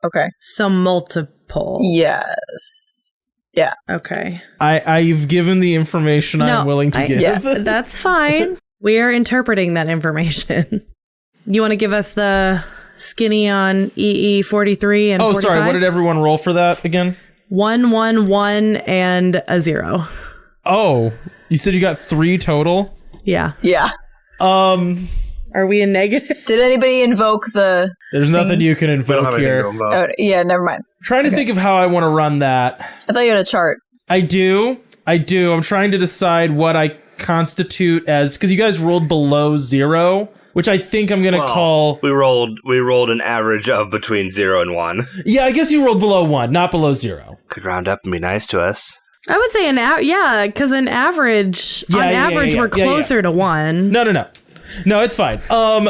B: okay.
E: So multiple.
B: Yes. Yeah.
E: Okay.
A: I've given the information I'm willing to give.
E: Yeah, that's fine. We are interpreting that information. You want to give us the skinny on EE 43 and 45?
A: Oh, sorry. What did everyone roll for that again?
E: 1, 1, 1, and a 0.
A: Oh, you said you got 3 total?
E: Yeah.
B: Yeah.
E: Are we in negative?
B: Did anybody invoke the...
A: There's nothing you can invoke here.
B: Oh, yeah, never mind.
A: I'm trying to think of how I want to run that.
B: I thought you had a chart.
A: I do. I'm trying to decide what I constitute as... Because you guys rolled below 0, which I think I'm going to call...
C: We rolled an average of between 0 and 1.
A: Yeah, I guess you rolled below 1, not below 0.
C: Could round up and be nice to us.
E: I would say because an average... on average, we're closer to 1.
A: No, it's fine.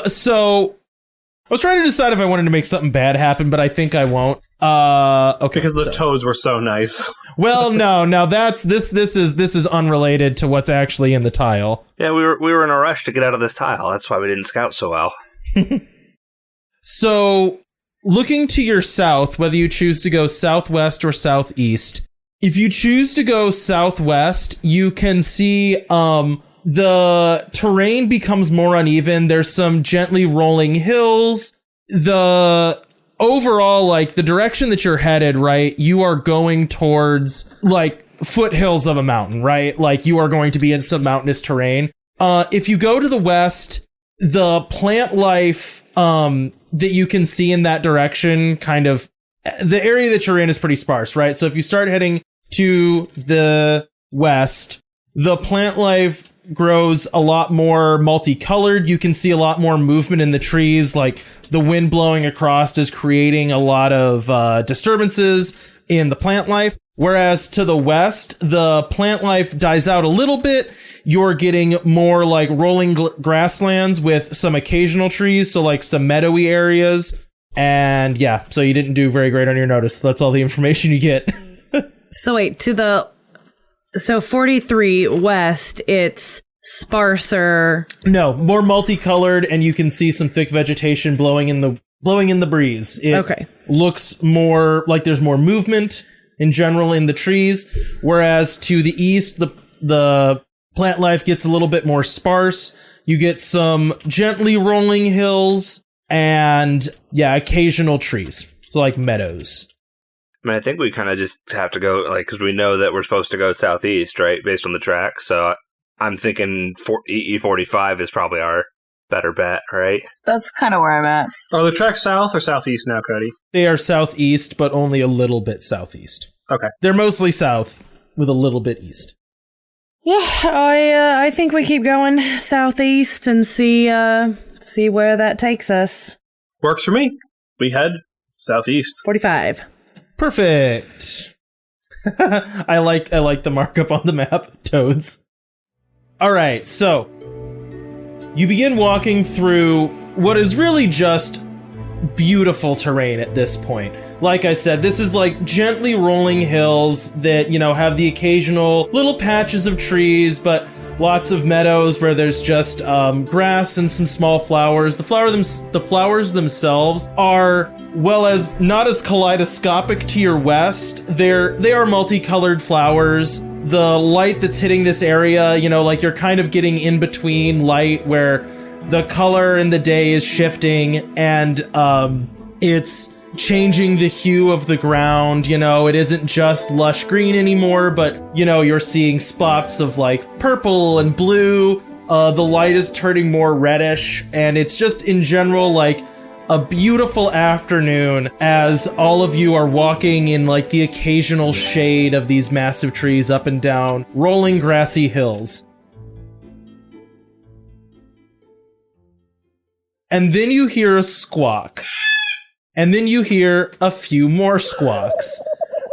A: So I was trying to decide if I wanted to make something bad happen, but I think I won't. Okay.
D: Because the toads were so nice.
A: Well, no, this is unrelated to what's actually in the tile.
C: Yeah, we were in a rush to get out of this tile. That's why we didn't scout so well.
A: So, looking to your south, whether you choose to go southwest or southeast, if you choose to go southwest, you can see the terrain becomes more uneven. There's some gently rolling hills. The overall, like, the direction that you're headed, right, you are going towards, like, foothills of a mountain, right? Like, you are going to be in some mountainous terrain. If you go to the west, the plant life that you can see in that direction, kind of, the area that you're in is pretty sparse, right? So if you start heading to the west, the plant life grows a lot more multicolored. You can see a lot more movement in the trees, like the wind blowing across is creating a lot of disturbances in the plant life. Whereas to the west, the plant life dies out a little bit. You're getting more like rolling grasslands with some occasional trees, so like some meadowy areas. And yeah, so you didn't do very great on your notice. That's all the information you get.
E: So wait, so 43 west, it's sparser.
A: No, more multicolored, and you can see some thick vegetation blowing in the breeze. It looks more like there's more movement in general in the trees, whereas to the east, the plant life gets a little bit more sparse. You get some gently rolling hills and occasional trees. So like meadows.
C: I mean, I think we kind of just have to go, like, because we know that we're supposed to go southeast, right, based on the track. So I'm thinking EE45 is probably our better bet, right?
B: That's kind of where I'm at.
D: Are the tracks south or southeast now, Cody?
A: They are southeast, but only a little bit southeast.
D: Okay.
A: They're mostly south with a little bit east.
E: Yeah, I think we keep going southeast and see where that takes us.
D: Works for me. We head southeast.
E: 45.
A: Perfect. I like the markup on the map. Toads. All right, so you begin walking through what is really just beautiful terrain at this point. Like I said, this is like gently rolling hills that, have the occasional little patches of trees, but lots of meadows where there's just grass and some small flowers. The flowers themselves are, as not as kaleidoscopic to your west. They are multicolored flowers. The light that's hitting this area, like you're kind of getting in between light where the color in the day is shifting and it's changing the hue of the ground. It isn't just lush green anymore, but you're seeing spots of like purple and blue. The light is turning more reddish, and it's just in general like a beautiful afternoon as all of you are walking in like the occasional shade of these massive trees up and down rolling grassy hills. And then you hear a squawk. And then you hear a few more squawks.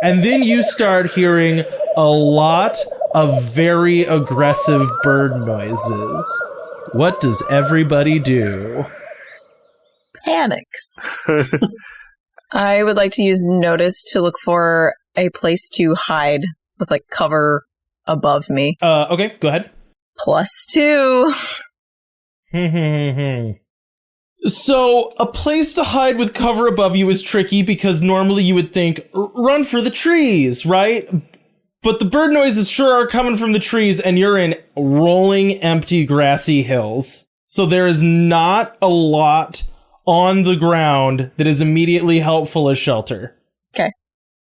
A: And then you start hearing a lot of very aggressive bird noises. What does everybody do?
B: Panics. I would like to use notice to look for a place to hide with like cover above me.
A: Okay, go ahead.
B: +2.
A: So, a place to hide with cover above you is tricky because normally you would think, run for the trees, right? but the bird noises sure are coming from the trees, and you're in rolling, empty, grassy hills. So there is not a lot on the ground that is immediately helpful as shelter.
B: Okay.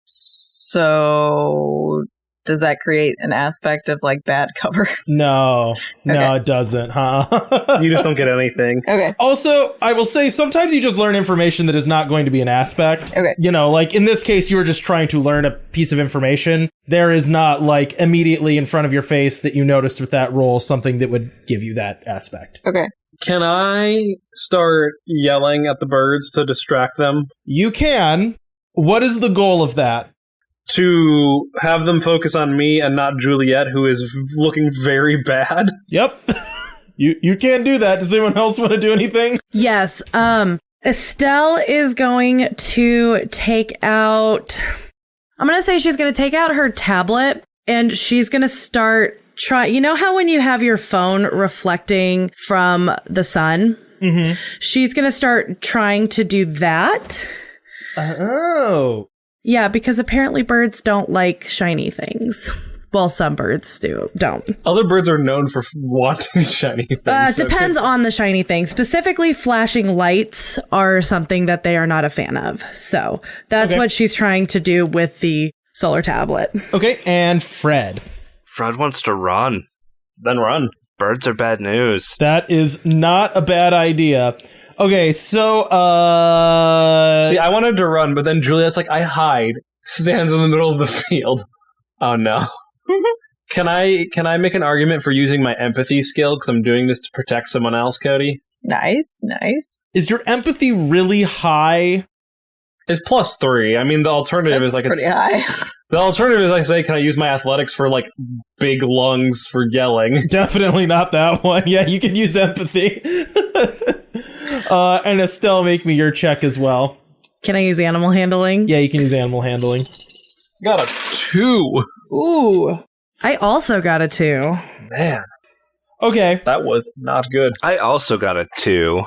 B: So does that create an aspect of like bad cover?
A: No, it doesn't, huh?
D: You just don't get anything.
B: Okay.
A: Also, I will say sometimes you just learn information that is not going to be an aspect.
B: Okay.
A: You know, like in this case, you were just trying to learn a piece of information. There is not like immediately in front of your face that you noticed with that roll something that would give you that aspect.
B: Okay.
D: Can I start yelling at the birds to distract them?
A: You can. What is the goal of that?
D: To have them focus on me and not Juliet, who is looking very bad.
A: Yep. You can't do that. Does anyone else want to do anything?
E: Yes. Estelle is going to take out... I'm going to say she's going to take out her tablet and she's going to start you know how when you have your phone reflecting from the sun?
A: Mm-hmm.
E: She's going to start trying to do that.
A: Oh.
E: Yeah, because apparently birds don't like shiny things. Well, some birds don't.
D: Other birds are known for wanting shiny things.
E: Depends on the shiny thing. Specifically, flashing lights are something that they are not a fan of. So that's what she's trying to do with the solar tablet.
A: Okay, and Fred.
C: Fred wants to run.
D: Then run.
C: Birds are bad news.
A: That is not a bad idea. Okay, so,
D: See, I wanted to run, but then Juliet's like, I hide. Stands in the middle of the field. Oh, no. Can I make an argument for using my empathy skill? Because I'm doing this to protect someone else, Cody.
B: Nice.
A: Is your empathy really high?
D: It's +3. I mean, the alternative is like
B: pretty high.
D: The alternative is I say, can I use my athletics for like big lungs for yelling?
A: Definitely not that one. Yeah, you can use empathy. And Estelle, make me your check as well.
E: Can I use animal handling?
A: Yeah, you can use animal handling.
D: Got a 2.
E: Ooh. I also got a 2.
D: Man.
A: Okay.
D: That was not good.
C: I also got a 2.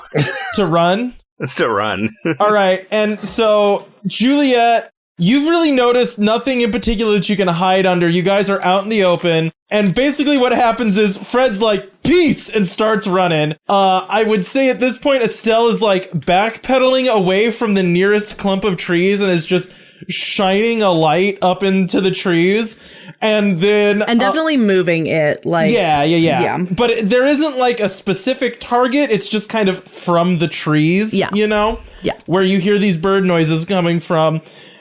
A: To run?
C: To run.
A: All right. And so, Juliet, you've really noticed nothing in particular that you can hide under. You guys are out in the open. And basically what happens is Fred's like, peace, and starts running. I would say at this point, Estelle is like backpedaling away from the nearest clump of trees and is just shining a light up into the trees. And then...
E: And definitely moving it, like...
A: Yeah. But there isn't like a specific target. It's just kind of from the trees, you know?
E: Yeah.
A: Where you hear these bird noises coming from.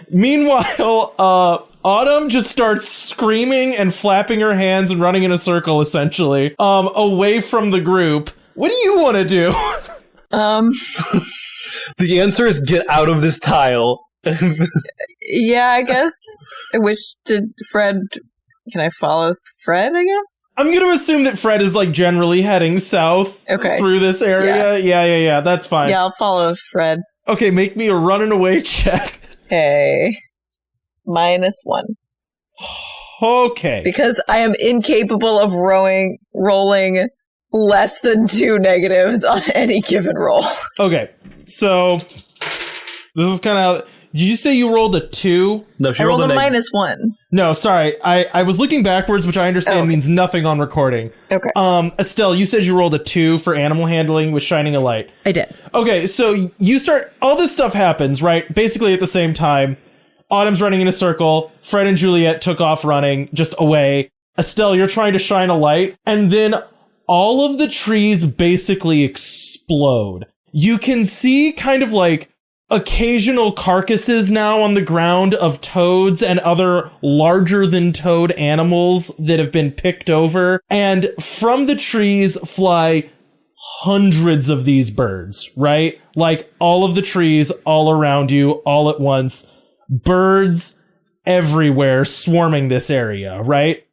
A: Meanwhile, Autumn just starts screaming and flapping her hands and running in a circle, essentially, away from the group. What do you want to do?
D: The answer is get out of this tile.
B: Yeah, I guess. Can I follow Fred, I guess?
A: I'm going to assume that Fred is, like, generally heading south through this area. Yeah. That's fine.
B: Yeah, I'll follow Fred.
A: Okay, make me a running away check.
B: Okay. -1.
A: Okay.
B: Because I am incapable of rolling less than 2 negatives on any given roll.
A: Okay, so this is kind of... Did you say you rolled a 2?
D: No, she
B: rolled a
D: -1.
A: No, sorry. I was looking backwards, which I understand means nothing on recording.
B: Okay.
A: Estelle, you said you rolled a 2 for animal handling with shining a light.
E: I did.
A: Okay, so you start... All this stuff happens, right? Basically at the same time. Autumn's running in a circle. Fred and Juliet took off running, just away. Estelle, you're trying to shine a light. And then all of the trees basically explode. You can see kind of like occasional carcasses now on the ground of toads and other larger than toad animals that have been picked over. And from the trees fly hundreds of these birds, right? Like all of the trees all around you, all at once. Birds everywhere swarming this area, right?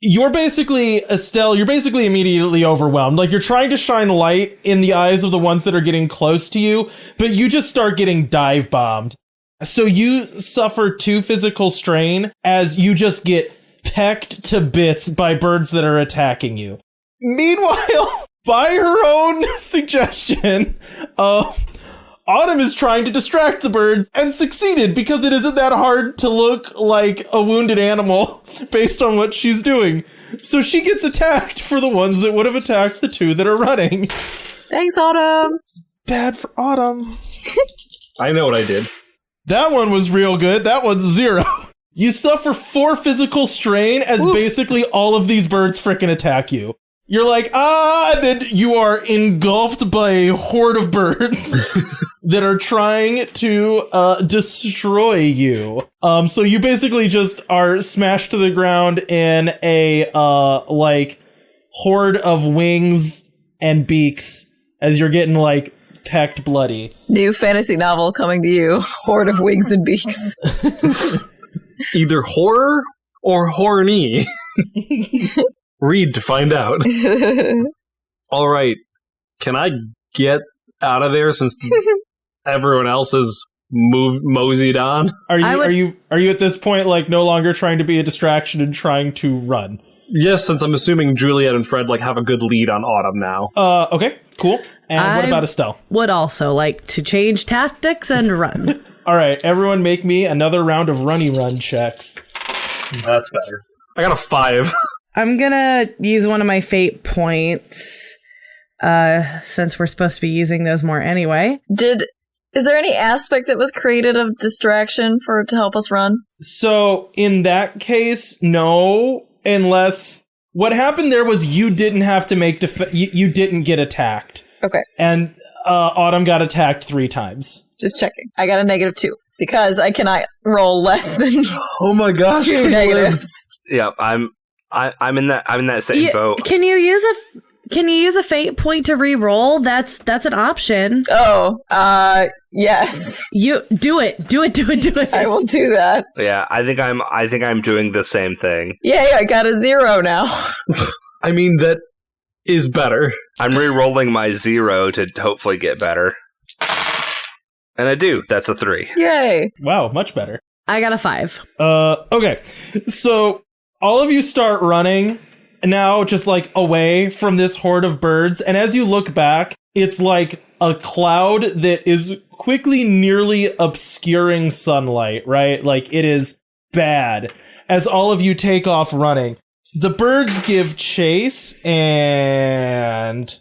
A: Estelle, you're basically immediately overwhelmed. Like, you're trying to shine light in the eyes of the ones that are getting close to you, but you just start getting dive bombed. So you suffer 2 physical strain as you just get pecked to bits by birds that are attacking you. Meanwhile, by her own suggestion, Autumn is trying to distract the birds and succeeded because it isn't that hard to look like a wounded animal based on what she's doing. So she gets attacked for the ones that would have attacked the two that are running.
B: Thanks, Autumn.
A: It's bad for Autumn.
D: I know what I did.
A: That one was real good. That one's 0. You suffer 4 physical strain as basically all of these birds frickin' attack you. You're like, and then you are engulfed by a horde of birds that are trying to destroy you. So you basically just are smashed to the ground in a horde of wings and beaks as you're getting pecked bloody.
B: New fantasy novel coming to you. Horde of wings and beaks.
D: Either horror or horny. Read to find out. All right. Can I get out of there since everyone else is moseyed on?
A: Are you at this point no longer trying to be a distraction and trying to run?
D: Yes, since I'm assuming Juliet and Fred have a good lead on Autumn now.
A: Okay, cool. And what about Estelle?
E: Would also like to change tactics and run.
A: All right, everyone make me another round of runny run checks.
D: That's better. I got a 5.
E: I'm gonna use one of my fate points, since we're supposed to be using those more anyway.
B: Is there any aspect that was created of distraction to help us run?
A: So, in that case, no, unless what happened there was you didn't have to make you didn't get attacked.
B: Okay.
A: And Autumn got attacked 3 times.
B: Just checking. I got a -2 because I cannot roll less than
D: oh my gosh,
B: 2 negatives.
C: Yeah, I'm in that same boat.
E: Can you use a fate point to re-roll? That's an option.
B: Oh, yes.
E: You do it.
B: I will do that.
C: Yeah, I think I'm doing the same thing.
B: Yay, I got a 0 now.
D: I mean, that is better.
C: I'm re-rolling my 0 to hopefully get better. And I do. That's a 3.
B: Yay.
A: Wow, much better.
E: I got a 5.
A: Okay. So all of you start running now, just away from this horde of birds. And as you look back, it's like a cloud that is quickly nearly obscuring sunlight, right? It is bad as all of you take off running. The birds give chase, and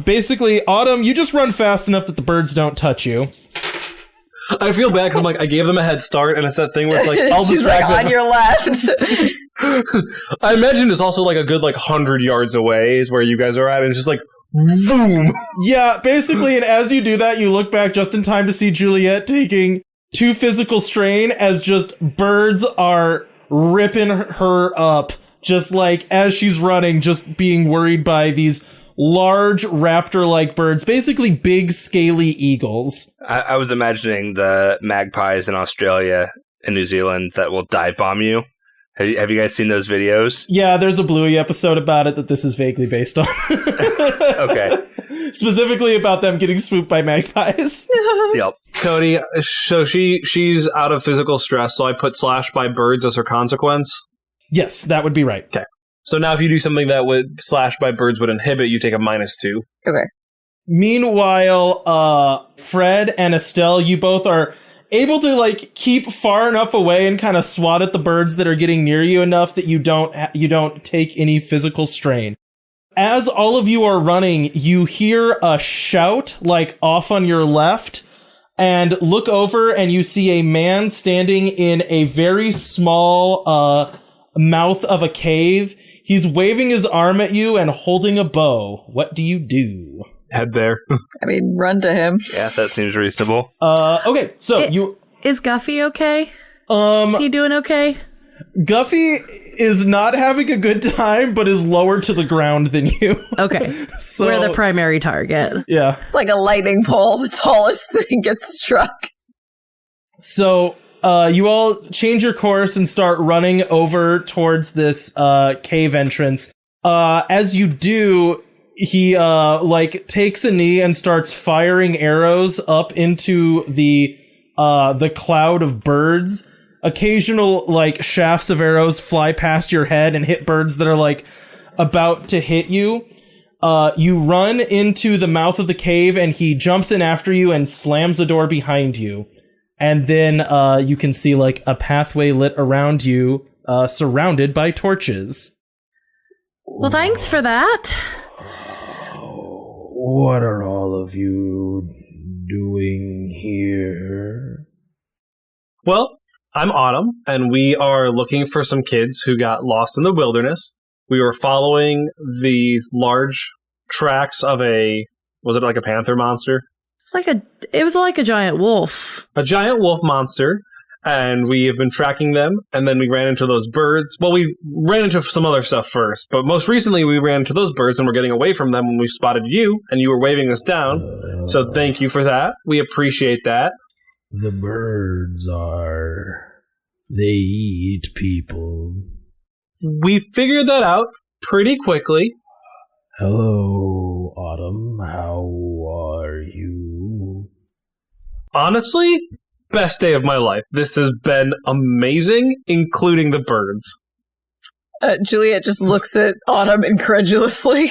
A: basically, Autumn, you just run fast enough that the birds don't touch you.
D: I feel bad because I gave them a head start, and it's that thing where it's I'll
B: She's
D: distract them.
B: on your left.
D: I imagine it's also a good 100 yards away is where you guys are at, and it's just boom.
A: Yeah, basically, and as you do that, you look back just in time to see Juliet taking 2 physical strain as just birds are ripping her up. Just as she's running, just being worried by these large raptor-like birds, basically big, scaly eagles.
C: I was imagining the magpies in Australia and New Zealand that will dive bomb you. Have you guys seen those videos?
A: Yeah, there's a Bluey episode about it that this is vaguely based on.
C: Okay.
A: Specifically about them getting swooped by magpies.
C: Yep.
D: Cody, so she's out of physical stress, so I put slash by birds as her consequence?
A: Yes, that would be right.
D: Okay. So now if you do something that would slash by birds would inhibit, you take a -2.
B: Okay.
A: Meanwhile, Fred and Estelle, you both are able to keep far enough away and kind of swat at the birds that are getting near you enough that you don't take any physical strain. As all of you are running, you hear a shout off on your left, and look over and you see a man standing in a very small mouth of a cave. He's waving his arm at you and holding a bow. What do you do?
D: Head there.
B: I mean, run to him.
C: Yeah, that seems reasonable.
A: Okay, so
E: Is Guffy okay? Is he doing okay?
A: Guffy is not having a good time, but is lower to the ground than you.
E: Okay. So, we're the primary target.
A: Yeah.
B: It's like a lightning pole. The tallest thing gets struck.
A: So, you all change your course and start running over towards this cave entrance. As you do, he takes a knee and starts firing arrows up into the cloud of birds. Occasional shafts of arrows fly past your head and hit birds that are about to hit you. You run into the mouth of the cave, and he jumps in after you and slams the door behind you. And then you can see like a pathway lit around you, surrounded by torches.
E: Well, thanks for that.
F: What are all of you doing here?
D: Well, I'm Autumn, and we are looking for some kids who got lost in the wilderness. We were following these large tracks of was it like a panther monster?
E: It was like a giant wolf.
D: A giant wolf monster, and we have been tracking them, and then we ran into those birds. Well, we ran into some other stuff first, but most recently we ran into those birds, and we're getting away from them when we spotted you, and you were waving us down. So thank you for that. We appreciate that.
F: The birds they eat people.
D: We figured that out pretty quickly.
F: Hello, Autumn. How are you?
D: Honestly, best day of my life. This has been amazing, including the birds.
B: Juliet just looks at Autumn incredulously.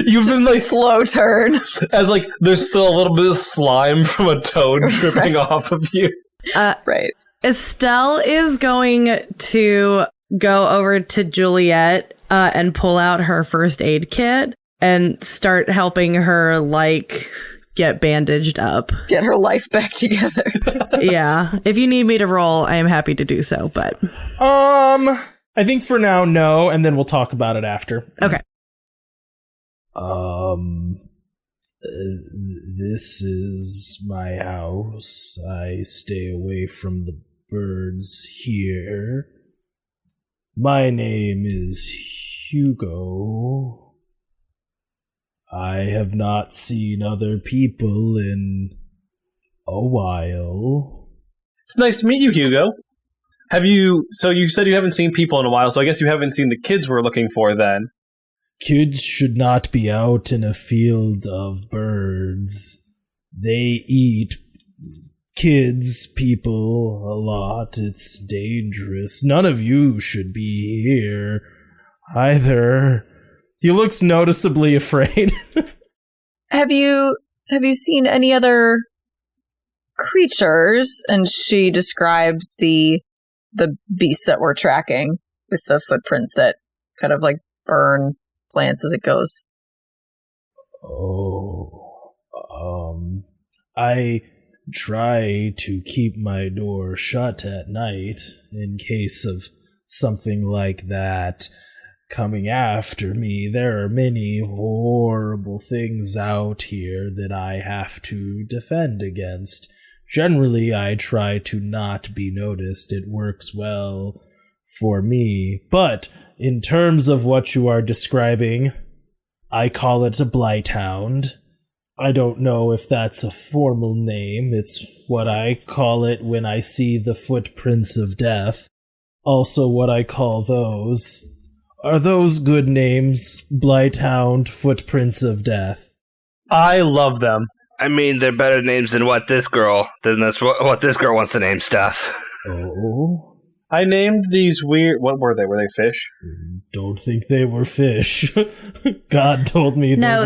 D: You've been like
B: slow turn.
D: As like there's still a little bit of slime from a toad dripping off of you.
B: Right.
E: Estelle is going to go over to Juliet and pull out her first aid kit and start helping her like get bandaged up.
B: Get her life back together.
E: Yeah. If you need me to roll, I am happy to do so, but
A: I think for now, no, and then we'll talk about it after.
E: Okay.
F: This is my house. I stay away from the birds here. My name is Hugo. I have not seen other people in a while.
D: It's nice to meet you, Hugo. So you said you haven't seen people in a while, so I guess you haven't seen the kids we're looking for then.
F: Kids should not be out in a field of birds. They eat people a lot. It's dangerous. None of you should be here either.
A: He looks noticeably afraid.
B: Have you seen any other creatures? And she describes the beast that we're tracking with the footprints that kind of like burn plants as it goes.
F: I try to keep my door shut at night in case of something like that coming after me. There are many horrible things out here that I have to defend against. Generally, I try to not be noticed. It works well for me. But in terms of what you are describing, I call it a blighthound. I don't know if that's a formal name. It's what I call it when I see the footprints of death. Also what I call those. Are those good names? Blighthound, footprints of death.
D: I love them.
C: I mean, they're better names than what this girl wants to name stuff.
F: Oh?
D: I named these weird... What were they? Were they fish?
F: Don't think they were fish. God told me they were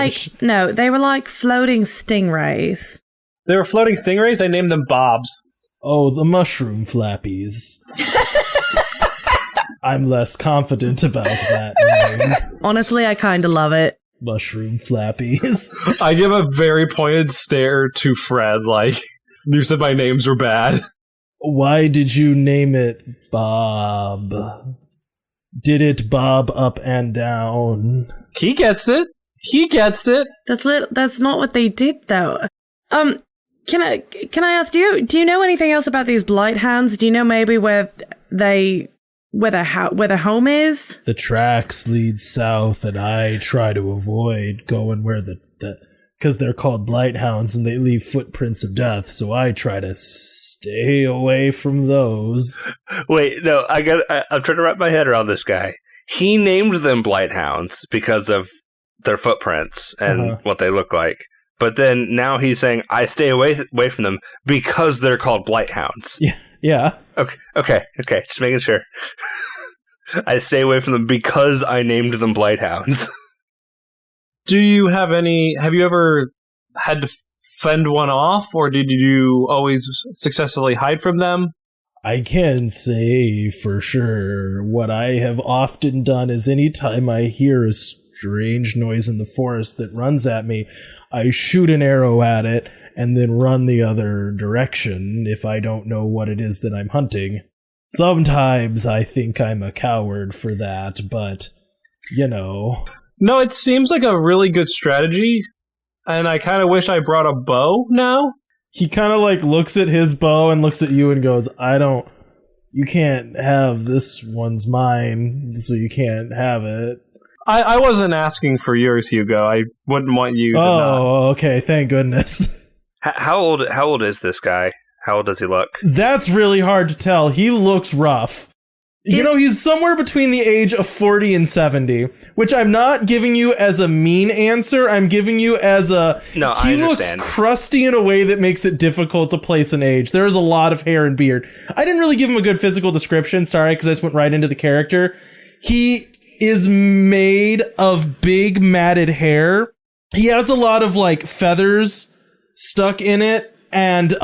F: fish.
E: They were like floating stingrays.
D: They were floating stingrays? I named them Bobs.
F: Oh, the mushroom flappies. I'm less confident about that name.
E: Honestly, I kind of love it.
F: Mushroom flappies.
D: I give a very pointed stare to Fred, like, you said my names were bad.
F: Why did you name it Bob? Did it bob up and down?
D: He gets it.
E: That's not what they did, though. Can I ask, do you know anything else about these blighthounds? Do you know maybe where their home is?
F: The tracks lead south, and I try to avoid going where because they're called blighthounds and they leave footprints of death, so I try to stay away from those.
C: Wait, no, I'm trying to wrap my head around this guy. He named them blighthounds because of their footprints and what they look like. But then now he's saying, I stay away from them because they're called blighthounds.
F: Yeah.
C: Okay. Just making sure. I stay away from them because I named them blighthounds.
D: have you ever had to fend one off, or did you always successfully hide from them?
F: I can say for sure what I have often done is anytime I hear a strange noise in the forest that runs at me, I shoot an arrow at it and then run the other direction if I don't know what it is that I'm hunting. Sometimes I think I'm a coward for that, but, No,
D: it seems like a really good strategy, and I kind of wish I brought a bow now.
F: He kind of looks at his bow and looks at you and goes, you can't have this one's mine, so you can't have it.
D: I wasn't asking for yours, Hugo. I wouldn't want you to not.
F: Oh, okay, thank goodness.
C: How old is this guy? How old does he look?
F: That's really hard to tell. He looks rough. He's somewhere between the age of 40 and 70, which I'm not giving you as a mean answer. I'm giving you as a...
C: No,
F: he looks crusty in a way that makes it difficult to place an age. There is a lot of hair and beard. I didn't really give him a good physical description, sorry, because I just went right into the character. He is made of big matted hair. He has a lot of, feathers stuck in it, and,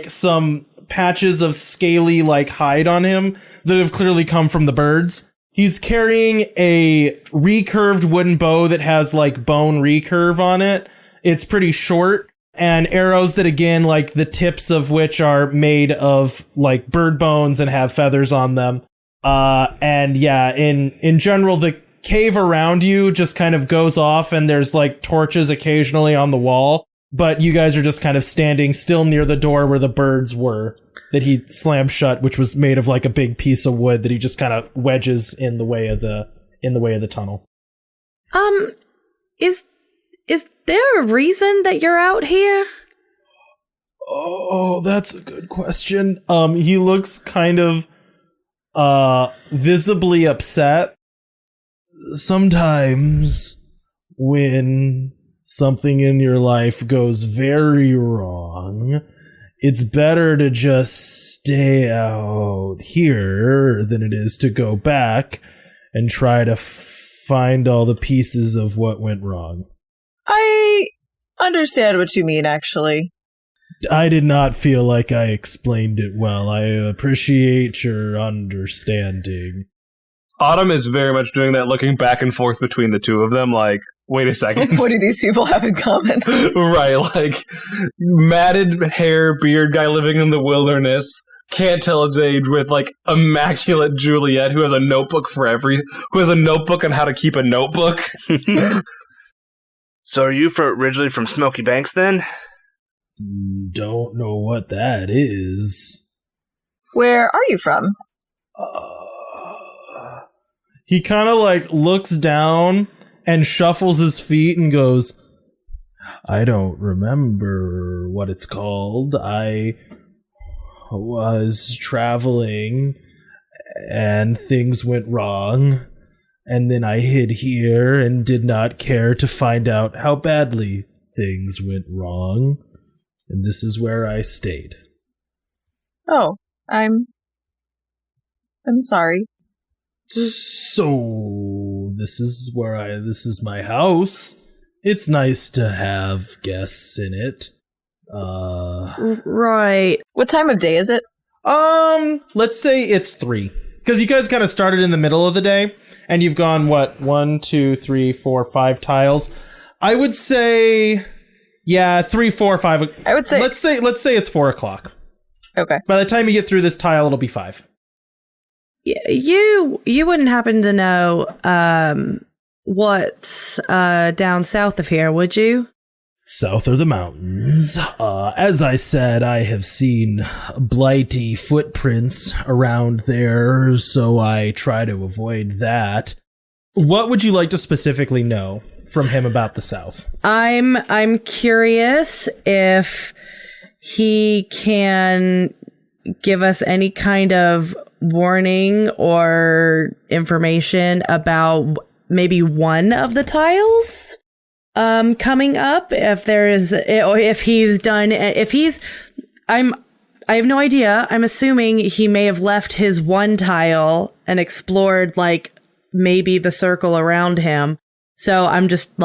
F: some patches of scaly, hide on him that have clearly come from the birds. He's carrying a recurved wooden bow that has bone recurve on it. It's pretty short, and arrows that again, the tips of which are made of bird bones and have feathers on them. And yeah, in general, the cave around you just kind of goes off, and there's torches occasionally on the wall, but you guys are just kind of standing still near the door where the birds were that he slammed shut, which was made of a big piece of wood that he just kind of wedges in the way of the tunnel.
E: Is there a reason that you're out here?
F: Oh, that's a good question. He looks kind of visibly upset. Sometimes when something in your life goes very wrong, it's better to just stay out here than it is to go back and try to find all the pieces of what went wrong.
B: I understand what you mean, actually.
F: I did not feel like I explained it well. I appreciate your understanding.
D: Autumn is very much doing that, looking back and forth between the two of them, wait a second.
B: What do these people have in common?
D: Right, matted hair, beard guy living in the wilderness, can't tell his age, with immaculate Juliet who has a notebook who has a notebook on how to keep a notebook.
C: So are you originally from Smoky Banks then?
F: Don't know what that is.
B: Where are you from?
F: He kind of looks down and shuffles his feet and goes, I don't remember what it's called. I was traveling and things went wrong, and then I hid here and did not care to find out how badly things went wrong, and this is where I stayed.
B: Oh, I'm sorry.
F: So this is my house. It's nice to have guests in it.
E: Right.
B: What time of day is it?
A: Let's say it's 3. Because you guys kind of started in the middle of the day, and you've gone, 1, 2, 3, 4, 5 tiles. I would say, 3, 4, 5.
B: I would say...
A: Let's say it's 4 o'clock.
B: Okay.
A: By the time you get through this tile, it'll be 5.
E: You wouldn't happen to know what's down south of here, would you?
F: South of the mountains. As I said, I have seen blighty footprints around there, so I try to avoid that.
A: What would you like to specifically know from him about the south?
E: I'm curious if he can give us any kind of warning or information about maybe one of the tiles coming up. I have no idea. I'm assuming he may have left his one tile and explored maybe the circle around him. So I'm just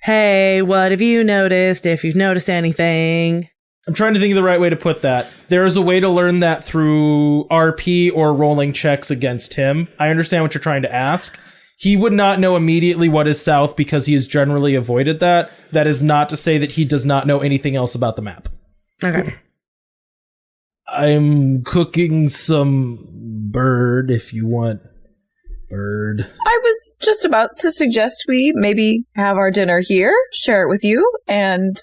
E: hey, what have you noticed, if you've noticed anything?
A: I'm trying to think of the right way to put that. There is a way to learn that through RP or rolling checks against him. I understand what you're trying to ask. He would not know immediately what is south because he has generally avoided that. That is not to say that he does not know anything else about the map.
E: Okay.
F: I'm cooking some bird if you want bird.
B: I was just about to suggest we maybe have our dinner here, share it with you, and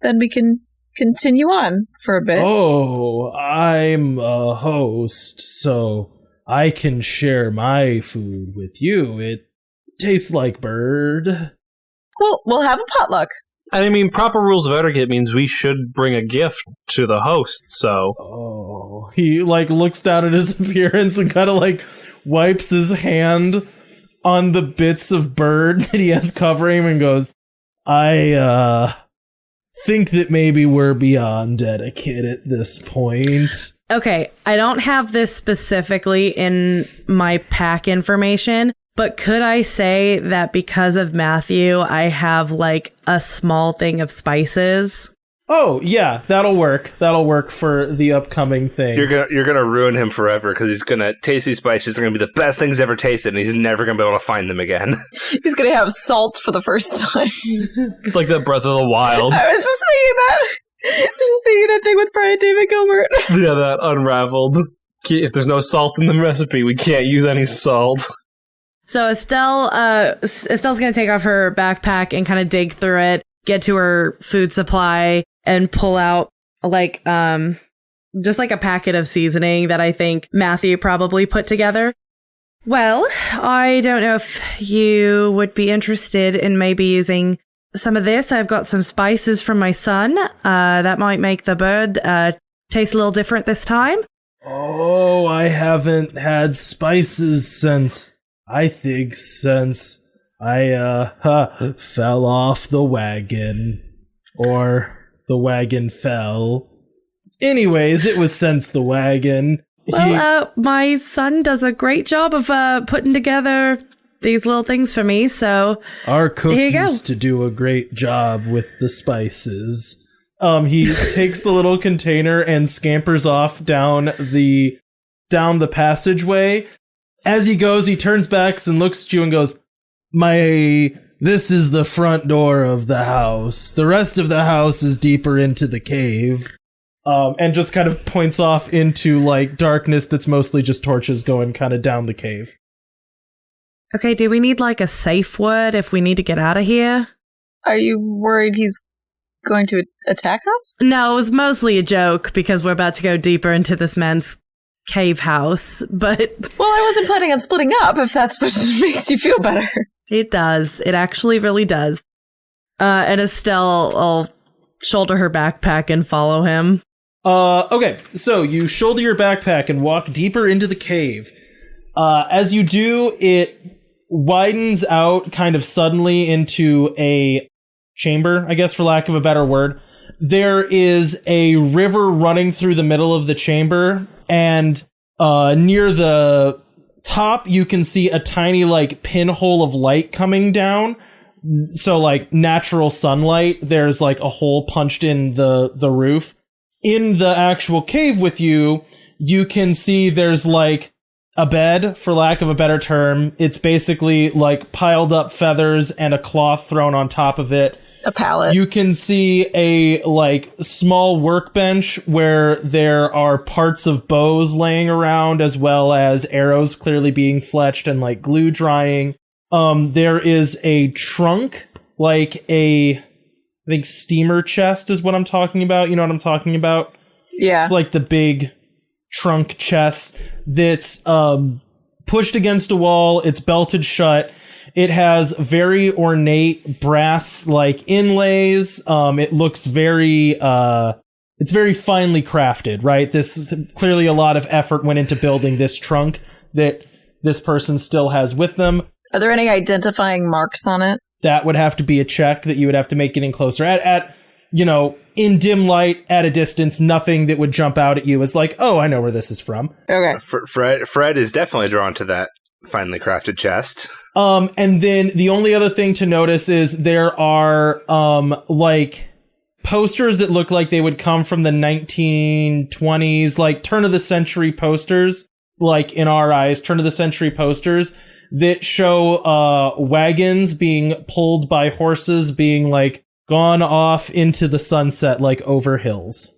B: then we can continue on for a bit.
F: Oh, I'm a host, so I can share my food with you. It tastes like bird.
B: Well, we'll have a potluck.
D: I mean, proper rules of etiquette means we should bring a gift to the host, so...
A: Oh, he, looks down at his appearance and kind of, wipes his hand on the bits of bird that he has covering him and goes, I, think that maybe we're beyond etiquette at this point.
E: Okay, I don't have this specifically in my pack information, but could I say that because of Matthew, I have a small thing of spices?
A: Oh, yeah, that'll work. That'll work for the upcoming thing.
C: You're gonna ruin him forever because he's gonna taste these spices. They're gonna be the best things ever tasted, and he's never gonna be able to find them again.
B: He's gonna have salt for the first time.
D: It's like the Breath of the Wild.
B: I was just thinking that thing with Brian David Gilbert.
D: Yeah, that unraveled. If there's no salt in the recipe, we can't use any salt.
E: So Estelle's gonna take off her backpack and kind of dig through it, get to her food supply, and pull out just a packet of seasoning that I think Matthew probably put together. Well, I don't know if you would be interested in maybe using some of this. I've got some spices from my son. That might make the bird taste a little different this time.
F: Oh, I haven't had spices since I fell off the wagon. Or the wagon fell. Anyways, it was since the wagon.
E: Well, my son does a great job of putting together these little things for me, so
F: our cook used to do a great job with the spices.
A: He takes the little container and scampers off down the passageway. As he goes, he turns back and looks at you and goes, this is the front door of the house. The rest of the house is deeper into the cave. And just kind of points off into, darkness that's mostly just torches going kind of down the cave.
E: Okay, do we need, a safe word if we need to get out of here?
B: Are you worried he's going to attack us?
E: No, it was mostly a joke because we're about to go deeper into this man's cave house, but...
B: Well, I wasn't planning on splitting up, if that's what makes you feel better.
E: It does. It actually really does. And Estelle will shoulder her backpack and follow him.
A: Okay, so you shoulder your backpack and walk deeper into the cave. As you do, it widens out kind of suddenly into a chamber, I guess for lack of a better word. There is a river running through the middle of the chamber, and near the top you can see a tiny pinhole of light coming down. So natural sunlight. There's a hole punched in the roof. In the actual cave with you, you can see there's a bed, for lack of a better term. It's basically piled up feathers and a cloth thrown on top of it.
B: A pallet.
A: You can see a small workbench where there are parts of bows laying around, as well as arrows clearly being fletched and glue drying. There is a trunk, I think steamer chest is what I'm talking about. You know what I'm talking about?
B: Yeah.
A: It's the big trunk chest that's pushed against a wall. It's belted shut. It has very ornate brass inlays. It looks very it's very finely crafted, right? This is clearly a lot of effort went into building this trunk that this person still has with them.
B: Are there any identifying marks on it?
A: That would have to be a check that you would have to make getting closer. At in dim light, at a distance, nothing that would jump out at you is oh, I know where this is from.
B: Okay.
C: Fred is definitely drawn to that. finely crafted chest.
A: And then the only other thing to notice is there are like posters that look like they would come from the 1920s, like turn of the century posters, like in our eyes, turn of the century posters that show wagons being pulled by horses being like gone off into the sunset, like over hills.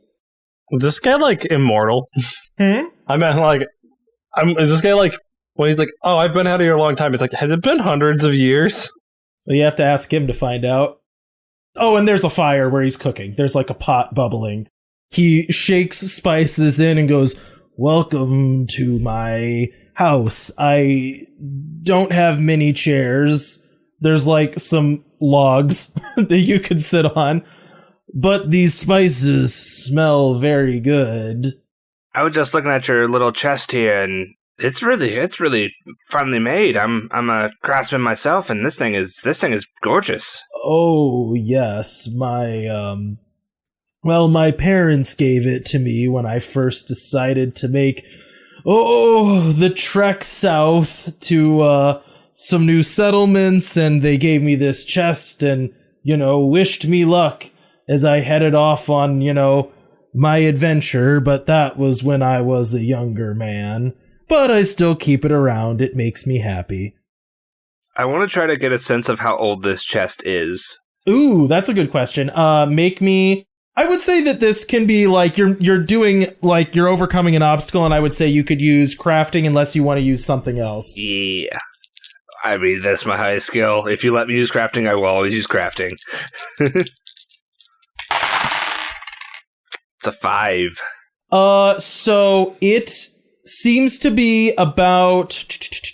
D: Is this guy like immortal? I mean, like, is this guy like, when he's like, oh, I've been out here a long time, it's like, has it been hundreds of years?
A: Well, you have to ask him to find out. Oh, and there's a fire where he's cooking. There's like a pot bubbling. He shakes spices in and goes, welcome to my house. I don't have many chairs. There's like some logs that you could sit on. But these spices smell very good.
C: I was just looking at your little chest here, and it's really finely made. I'm a craftsman myself, and this thing is gorgeous.
F: Oh yes, my parents gave it to me when I first decided to make the trek south to some new settlements, and they gave me this chest and wished me luck as I headed off on my adventure. But that was when I was a younger man. But I still keep it around. It makes me happy.
C: I want to try to get a sense of how old this chest is.
A: Ooh, that's a good question. I would say that this can be like you're doing like you're overcoming an obstacle, and I would say you could use crafting unless you want to use something else.
C: Yeah. I mean, that's my highest skill. If you let me use crafting, I will always use crafting. It's a 5.
A: So it seems to be about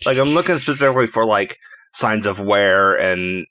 C: like I'm looking specifically for like signs of wear and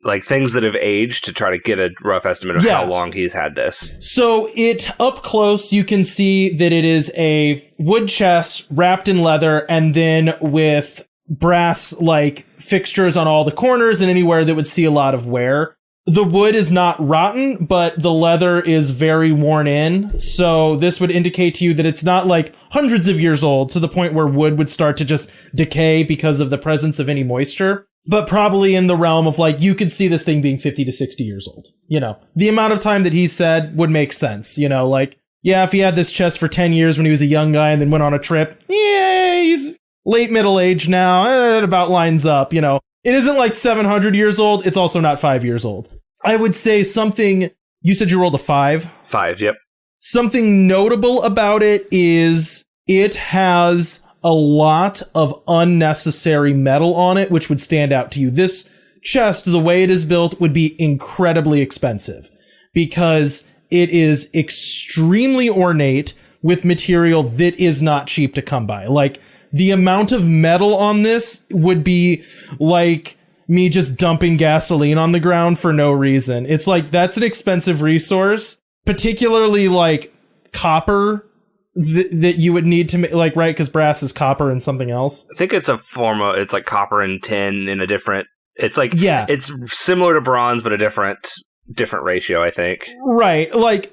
C: like things that have aged to try to get a rough estimate of how long he's had this.
A: So it up close, you can see that it is a wood chest wrapped in leather and then with brass like fixtures on all the corners and anywhere that would see a lot of wear. The wood is not rotten, but the leather is very worn in. So this would indicate to you that it's not like hundreds of years old to the point where wood would start to just decay because of the presence of any moisture. But probably in the realm of like, you could see this thing being 50 to 60 years old. The amount of time that he said would make sense. Like, yeah, if he had this chest for 10 years when he was a young guy and then went on a trip, yeah, he's late middle age now. It about lines up, It isn't like 700 years old. It's also not 5 years old. I would say something, you said you rolled a 5?
C: 5, yep.
A: Something notable about it is it has a lot of unnecessary metal on it, which would stand out to you. This chest, the way it is built, would be incredibly expensive because it is extremely ornate with material that is not cheap to come by. Like, the amount of metal on this would be like me just dumping gasoline on the ground for no reason. It's like, that's an expensive resource, particularly like copper that you would need to make, like, right? Because brass is copper and something else.
C: I think it's a form of, it's like copper and tin in a different, it's like, yeah, it's similar to bronze, but a different ratio, I think.
A: Right. Like,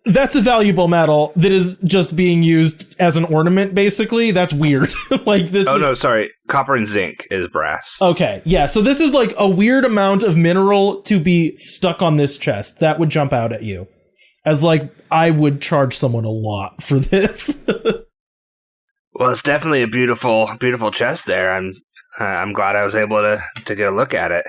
A: that's a valuable metal that is just being used as an ornament, basically. That's weird. Like this.
C: No, sorry. Copper and zinc is brass.
A: Okay, yeah. So this is like a weird amount of mineral to be stuck on this chest. That would jump out at you. As like, I would charge someone a lot for this.
C: Well, it's definitely a beautiful chest there. I'm glad I was able to get a look at it.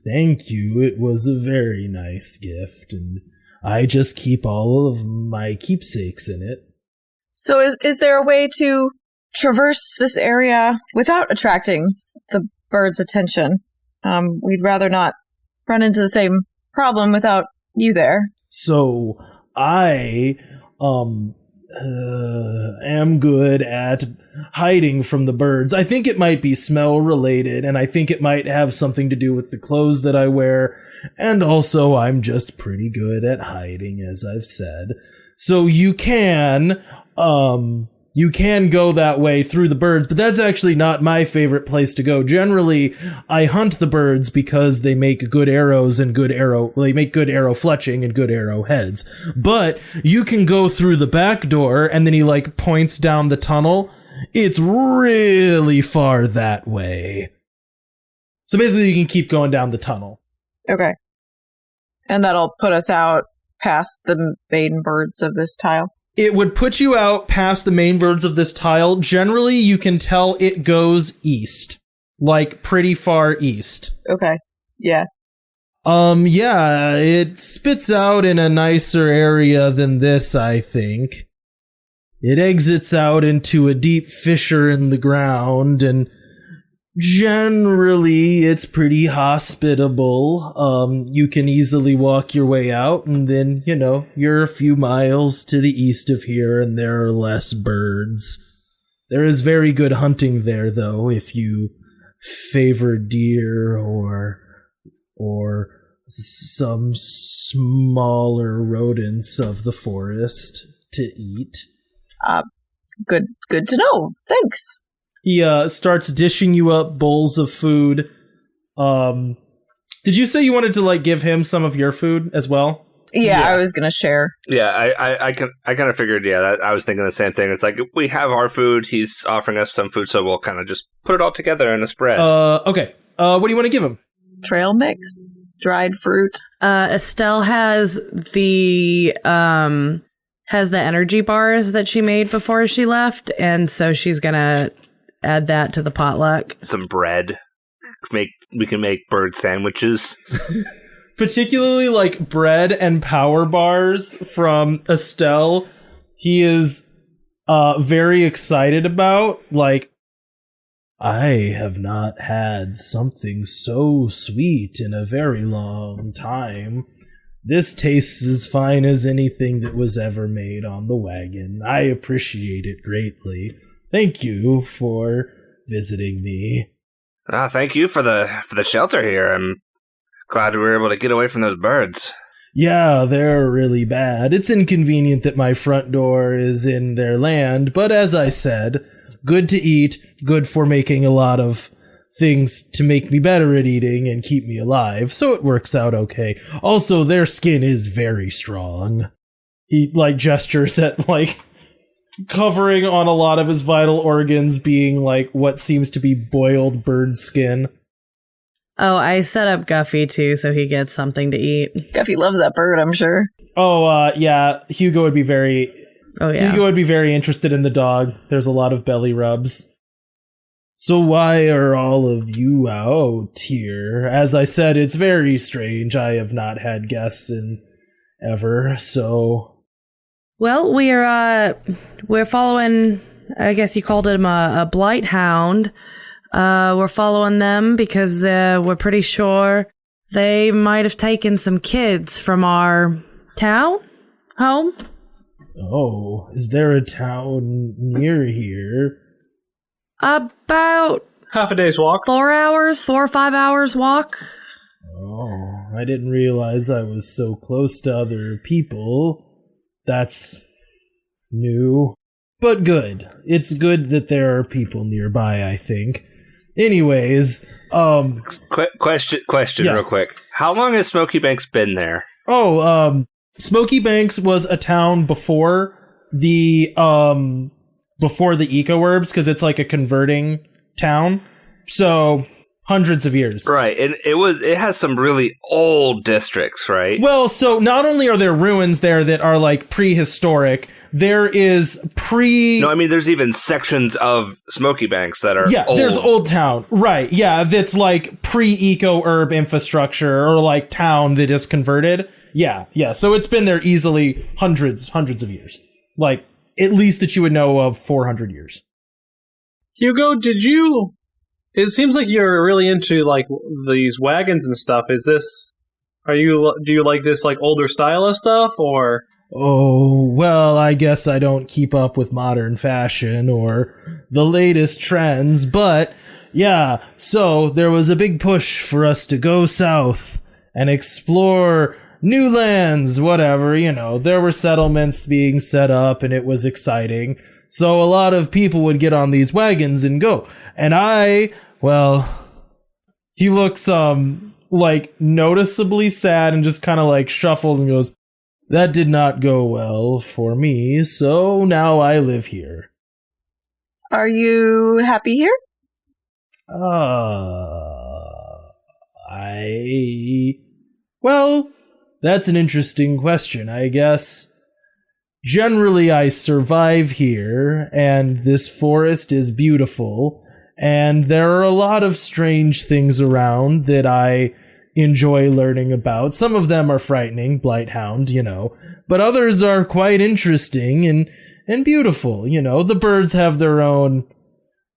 F: Thank you. It was a very nice gift, and I just keep all of my keepsakes in it.
B: So is there a way to traverse this area without attracting the birds' attention? We'd rather not run into the same problem without you there.
F: So I am good at hiding from the birds. I think it might be smell related, and I think it might have something to do with the clothes that I wear. And also, I'm just pretty good at hiding, as I've said. So you can go that way through the birds, but that's actually not my favorite place to go. Generally, I hunt the birds because they make good arrows and they make good arrow fletching and good arrow heads. But you can go through the back door, and then he like points down the tunnel, It's really far that way.
A: So basically you can keep going down the tunnel.
B: Okay. And that'll put us out past the main birds of this tile?
A: It would put you out past the main birds of this tile. Generally, you can tell it goes east. Like, pretty far east.
B: Okay. Yeah.
F: Yeah, it spits out in a nicer area than this, I think. It exits out into a deep fissure in the ground, and generally, it's pretty hospitable. You can easily walk your way out, and then, you're a few miles to the east of here, and there are less birds. There is very good hunting there, though, if you favor deer or some smaller rodents of the forest to eat.
B: Good to know. Thanks.
A: He starts dishing you up bowls of food. Did you say you wanted to give him some of your food as well?
B: Yeah. I was gonna share.
C: Yeah, I kind of figured. Yeah, I was thinking the same thing. It's like we have our food. He's offering us some food, so we'll kind of just put it all together in a spread.
A: Okay. What do you want to give him?
B: Trail mix, dried fruit.
E: Estelle has the energy bars that she made before she left, and so she's gonna add that to the potluck.
C: Some bread. We can make bird sandwiches.
A: Particularly bread and power bars from Estelle. He is very excited about.
F: I have not had something so sweet in a very long time. This tastes as fine as anything that was ever made on the wagon. I appreciate it greatly. Thank you for visiting me.
C: Thank you for the shelter here. I'm glad we were able to get away from those birds.
F: Yeah, they're really bad. It's inconvenient that my front door is in their land, but as I said, good to eat, good for making a lot of things to make me better at eating and keep me alive, so it works out okay. Also, their skin is very strong.
A: He, gestures at, covering on a lot of his vital organs being, what seems to be boiled bird skin.
E: Oh, I set up Guffy, too, so he gets something to eat.
B: Guffy loves that bird, I'm sure.
A: Oh, yeah, Hugo would be very...
E: Oh, yeah.
A: Hugo would be very interested in the dog. There's a lot of belly rubs.
F: So why are all of you out here? As I said, it's very strange. I have not had guests in ever, so...
E: Well, we're following, I guess you called him a blight hound. We're following them because we're pretty sure they might have taken some kids from our town home.
F: Oh, is there a town near here?
E: About
D: half a day's walk.
E: 4 or 5 hours walk.
F: Oh, I didn't realize I was so close to other people. That's new. But good. It's good that there are people nearby, I think. Anyways,
C: Question real quick. How long has Smoky Banks been there?
A: Smoky Banks was a town before the eco herbs, because it's a converting town. So hundreds of years.
C: Right. And it has some really old districts, right?
A: Well, so not only are there ruins there that are prehistoric, there is
C: No, I mean there's even sections of Smoky Banks that are old.
A: There's Old Town. Right. Yeah, that's pre-eco herb infrastructure or town that is converted. Yeah. So it's been there easily hundreds of years. At least that you would know of 400 years.
D: Hugo, it seems like you're really into these wagons and stuff. Do you like this older style of stuff, or?
F: Oh, well, I guess I don't keep up with modern fashion or the latest trends, but yeah, so there was a big push for us to go south and explore new lands, whatever, there were settlements being set up and it was exciting. So a lot of people would get on these wagons and go. And
A: he looks noticeably sad and just kind of shuffles and goes,
F: that did not go well for me, so now I live here.
B: Are you happy here?
F: Well, that's an interesting question, I guess. Generally, I survive here, and this forest is beautiful, and there are a lot of strange things around that I enjoy learning about. Some of them are frightening, Blighthound, but others are quite interesting and beautiful, The birds have their own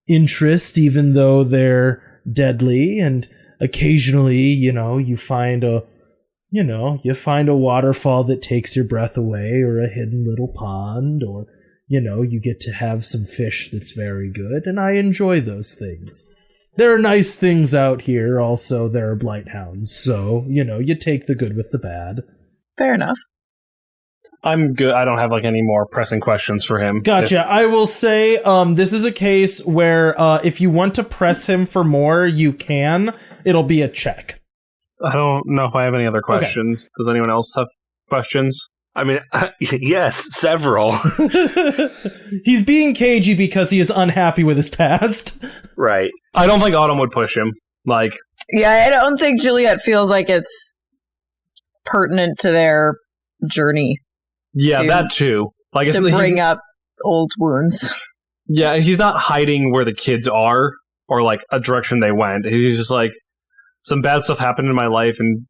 F: interest, even though they're deadly, and occasionally, you find a waterfall that takes your breath away, or a hidden little pond, or, you get to have some fish that's very good, and I enjoy those things. There are nice things out here, also there are Blighthounds, so, you take the good with the bad.
B: Fair enough.
D: I'm good. I don't have any more pressing questions for him.
A: Gotcha. I will say this is a case where if you want to press him for more, you can. It'll be a check.
D: I don't know if I have any other questions. Okay. Does anyone else have questions?
C: I mean, yes, several.
A: He's being cagey because he is unhappy with his past.
C: Right.
D: I don't think Autumn would push him.
B: Yeah, I don't think Juliet feels like it's pertinent to their journey.
D: Yeah, that too.
B: To bring up old wounds.
D: Yeah, he's not hiding where the kids are or a direction they went. He's just some bad stuff happened in my life, and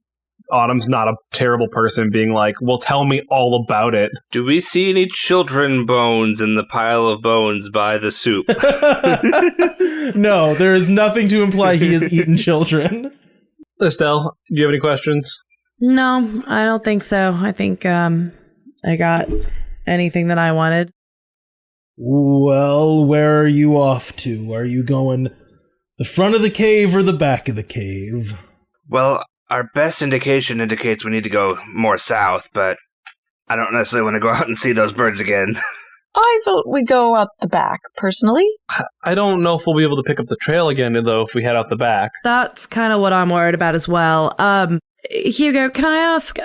D: Autumn's not a terrible person being well, tell me all about it.
C: Do we see any children bones in the pile of bones by the soup?
A: No, there is nothing to imply he has eaten children.
D: Estelle, do you have any questions?
E: No, I don't think so. I think I got anything that I wanted.
F: Well, where are you off to? Are you going the front of the cave or the back of the cave?
C: Well, our best indication indicates we need to go more south, but I don't necessarily want to go out and see those birds again.
B: I vote we go up the back, personally.
D: I don't know if we'll be able to pick up the trail again, though, if we head out the back.
E: That's kind of what I'm worried about as well. Hugo, can I ask,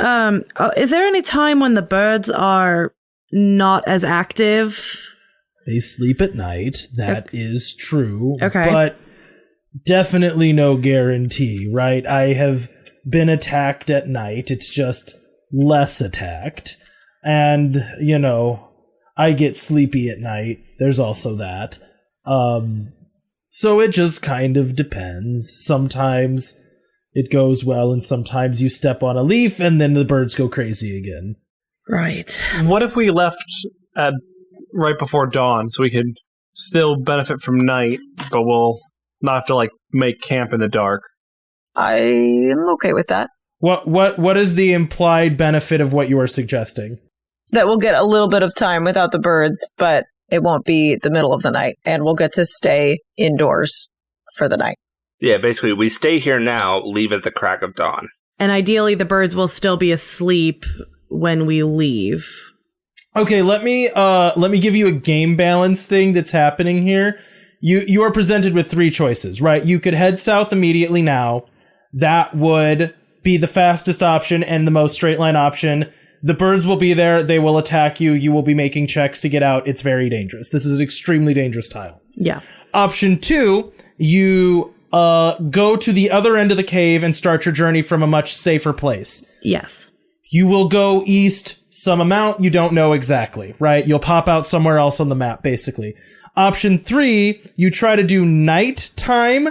E: is there any time when the birds are not as active?
F: They sleep at night. That is true.
E: Okay.
F: But definitely no guarantee, right? I have been attacked at night. It's just less attacked. And, I get sleepy at night. There's also that. So it just kind of depends. Sometimes it goes well, and sometimes you step on a leaf, and then the birds go crazy again.
E: Right.
D: What if we left at right before dawn, so we could still benefit from night, but we'll not have to make camp in the dark?
B: I am okay with that.
A: What is the implied benefit of what you are suggesting?
B: That we'll get a little bit of time without the birds, but it won't be the middle of the night, and we'll get to stay indoors for the night.
C: Yeah, basically, we stay here now, leave at the crack of dawn.
E: And ideally, the birds will still be asleep when we leave.
A: Okay, let me give you a game balance thing that's happening here. You are presented with three choices, right? You could head south immediately now. That would be the fastest option and the most straight line option. The birds will be there. They will attack you. You will be making checks to get out. It's very dangerous. This is an extremely dangerous tile.
E: Yeah.
A: Option 2, you go to the other end of the cave and start your journey from a much safer place.
E: Yes.
A: You will go east some amount. You don't know exactly, right? You'll pop out somewhere else on the map, basically. Option 3, you try to do nighttime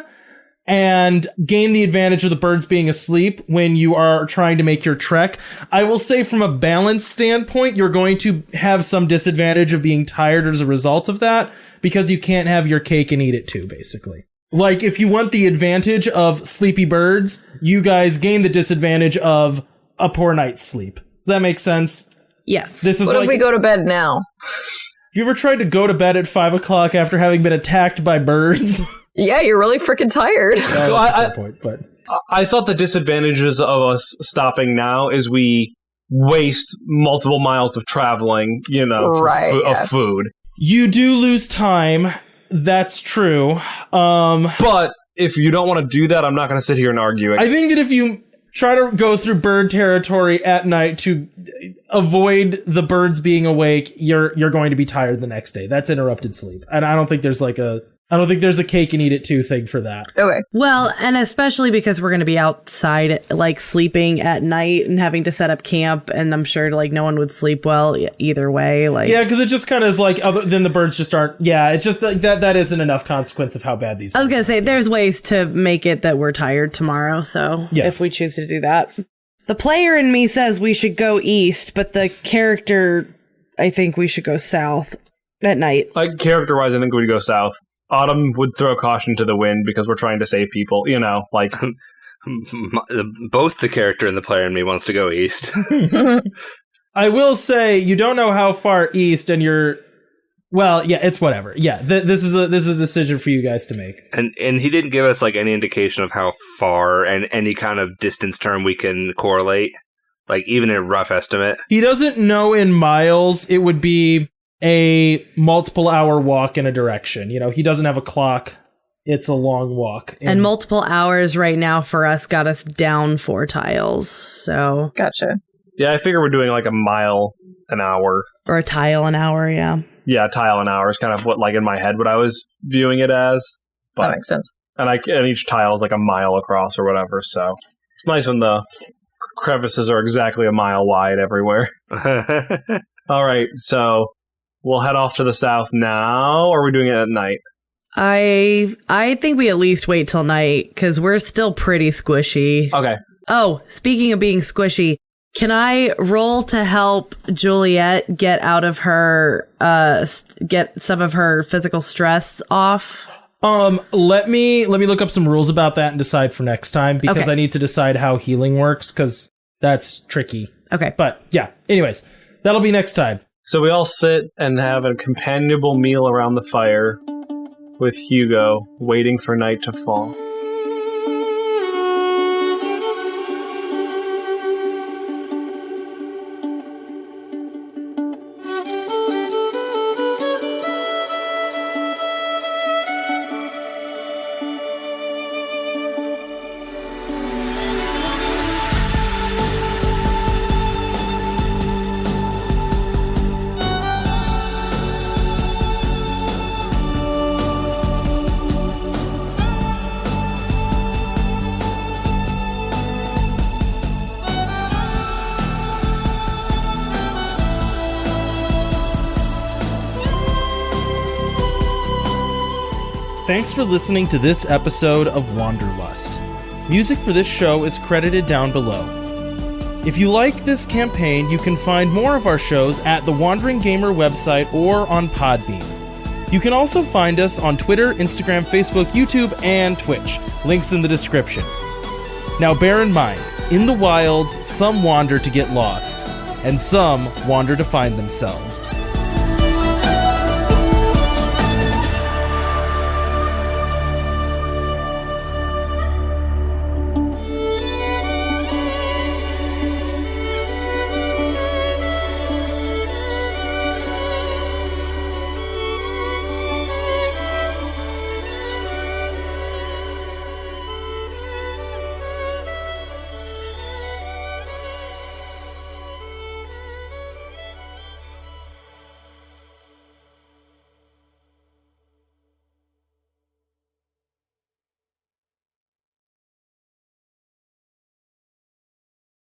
A: and gain the advantage of the birds being asleep when you are trying to make your trek. I will say from a balance standpoint, you're going to have some disadvantage of being tired as a result of that, because you can't have your cake and eat it too, basically. Like, if you want the advantage of sleepy birds, you guys gain the disadvantage of a poor night's sleep. Does that make sense?
E: Yes.
A: This is
B: what if we go to bed now?
A: Have you ever tried to go to bed at 5 o'clock after having been attacked by birds?
B: Yeah, you're really freaking tired.
A: So
D: I thought the disadvantages of us stopping now is we waste multiple miles of traveling, of food.
A: You do lose time. That's true.
D: But if you don't want to do that, I'm not going to sit here and argue it.
A: I think that if you try to go through bird territory at night to avoid the birds being awake. You're going to be tired the next day. That's interrupted sleep. And I don't think there's a cake and eat it too thing for that.
B: Okay.
E: Well, and especially because we're going to be outside, like sleeping at night and having to set up camp, and I'm sure like no one would sleep well either way. Like,
A: yeah, because it just kind of is like, other than the birds just aren't. Yeah, it's just like that isn't enough consequence of how bad these.
E: I was going to say there's ways to make it that we're tired tomorrow. So if we choose to do that, the player in me says we should go east, but the character, I think we should go south at night.
D: Like character-wise, I think we'd go south. Autumn would throw caution to the wind because we're trying to save people, like...
C: Both the character and the player in me wants to go east.
A: I will say, you don't know how far east, and you're... Well, yeah, it's whatever. Yeah, this is a decision for you guys to make.
C: And he didn't give us, like, any indication of how far and any kind of distance term we can correlate. Like, even a rough estimate.
A: He doesn't know in miles. It would be a multiple hour walk in a direction. He doesn't have a clock. It's a long walk.
E: And multiple hours right now for us got us down 4 tiles. So
B: gotcha.
D: Yeah, I figure we're doing like a mile an hour.
E: Or a tile an hour, yeah.
D: Yeah, a tile an hour is kind of what, like, in my head, what I was viewing it as. But,
B: that makes sense.
D: And each tile is like a mile across or whatever, so it's nice when the crevices are exactly a mile wide everywhere. All right, so we'll head off to the south now, or are we doing it at night?
E: I think we at least wait till night, because we're still pretty squishy.
D: Okay.
E: Oh, speaking of being squishy, can I roll to help Juliet get out of her, get some of her physical stress off?
A: Let me look up some rules about that and decide for next time, because
E: Okay.
A: I need to decide how healing works, because that's tricky.
E: Okay.
A: But yeah, anyways, that'll be next time.
D: So we all sit and have a companionable meal around the fire with Hugo, waiting for night to fall.
A: Thanks for listening to this episode of Wanderlust. Music for this show is credited down below. If you like this campaign, you can find more of our shows at the Wandering Gamer website or on Podbean. You can also find us on Twitter, Instagram, Facebook, YouTube, and Twitch. Links in the description. Now bear in mind, in the wilds, some wander to get lost, and some wander to find themselves.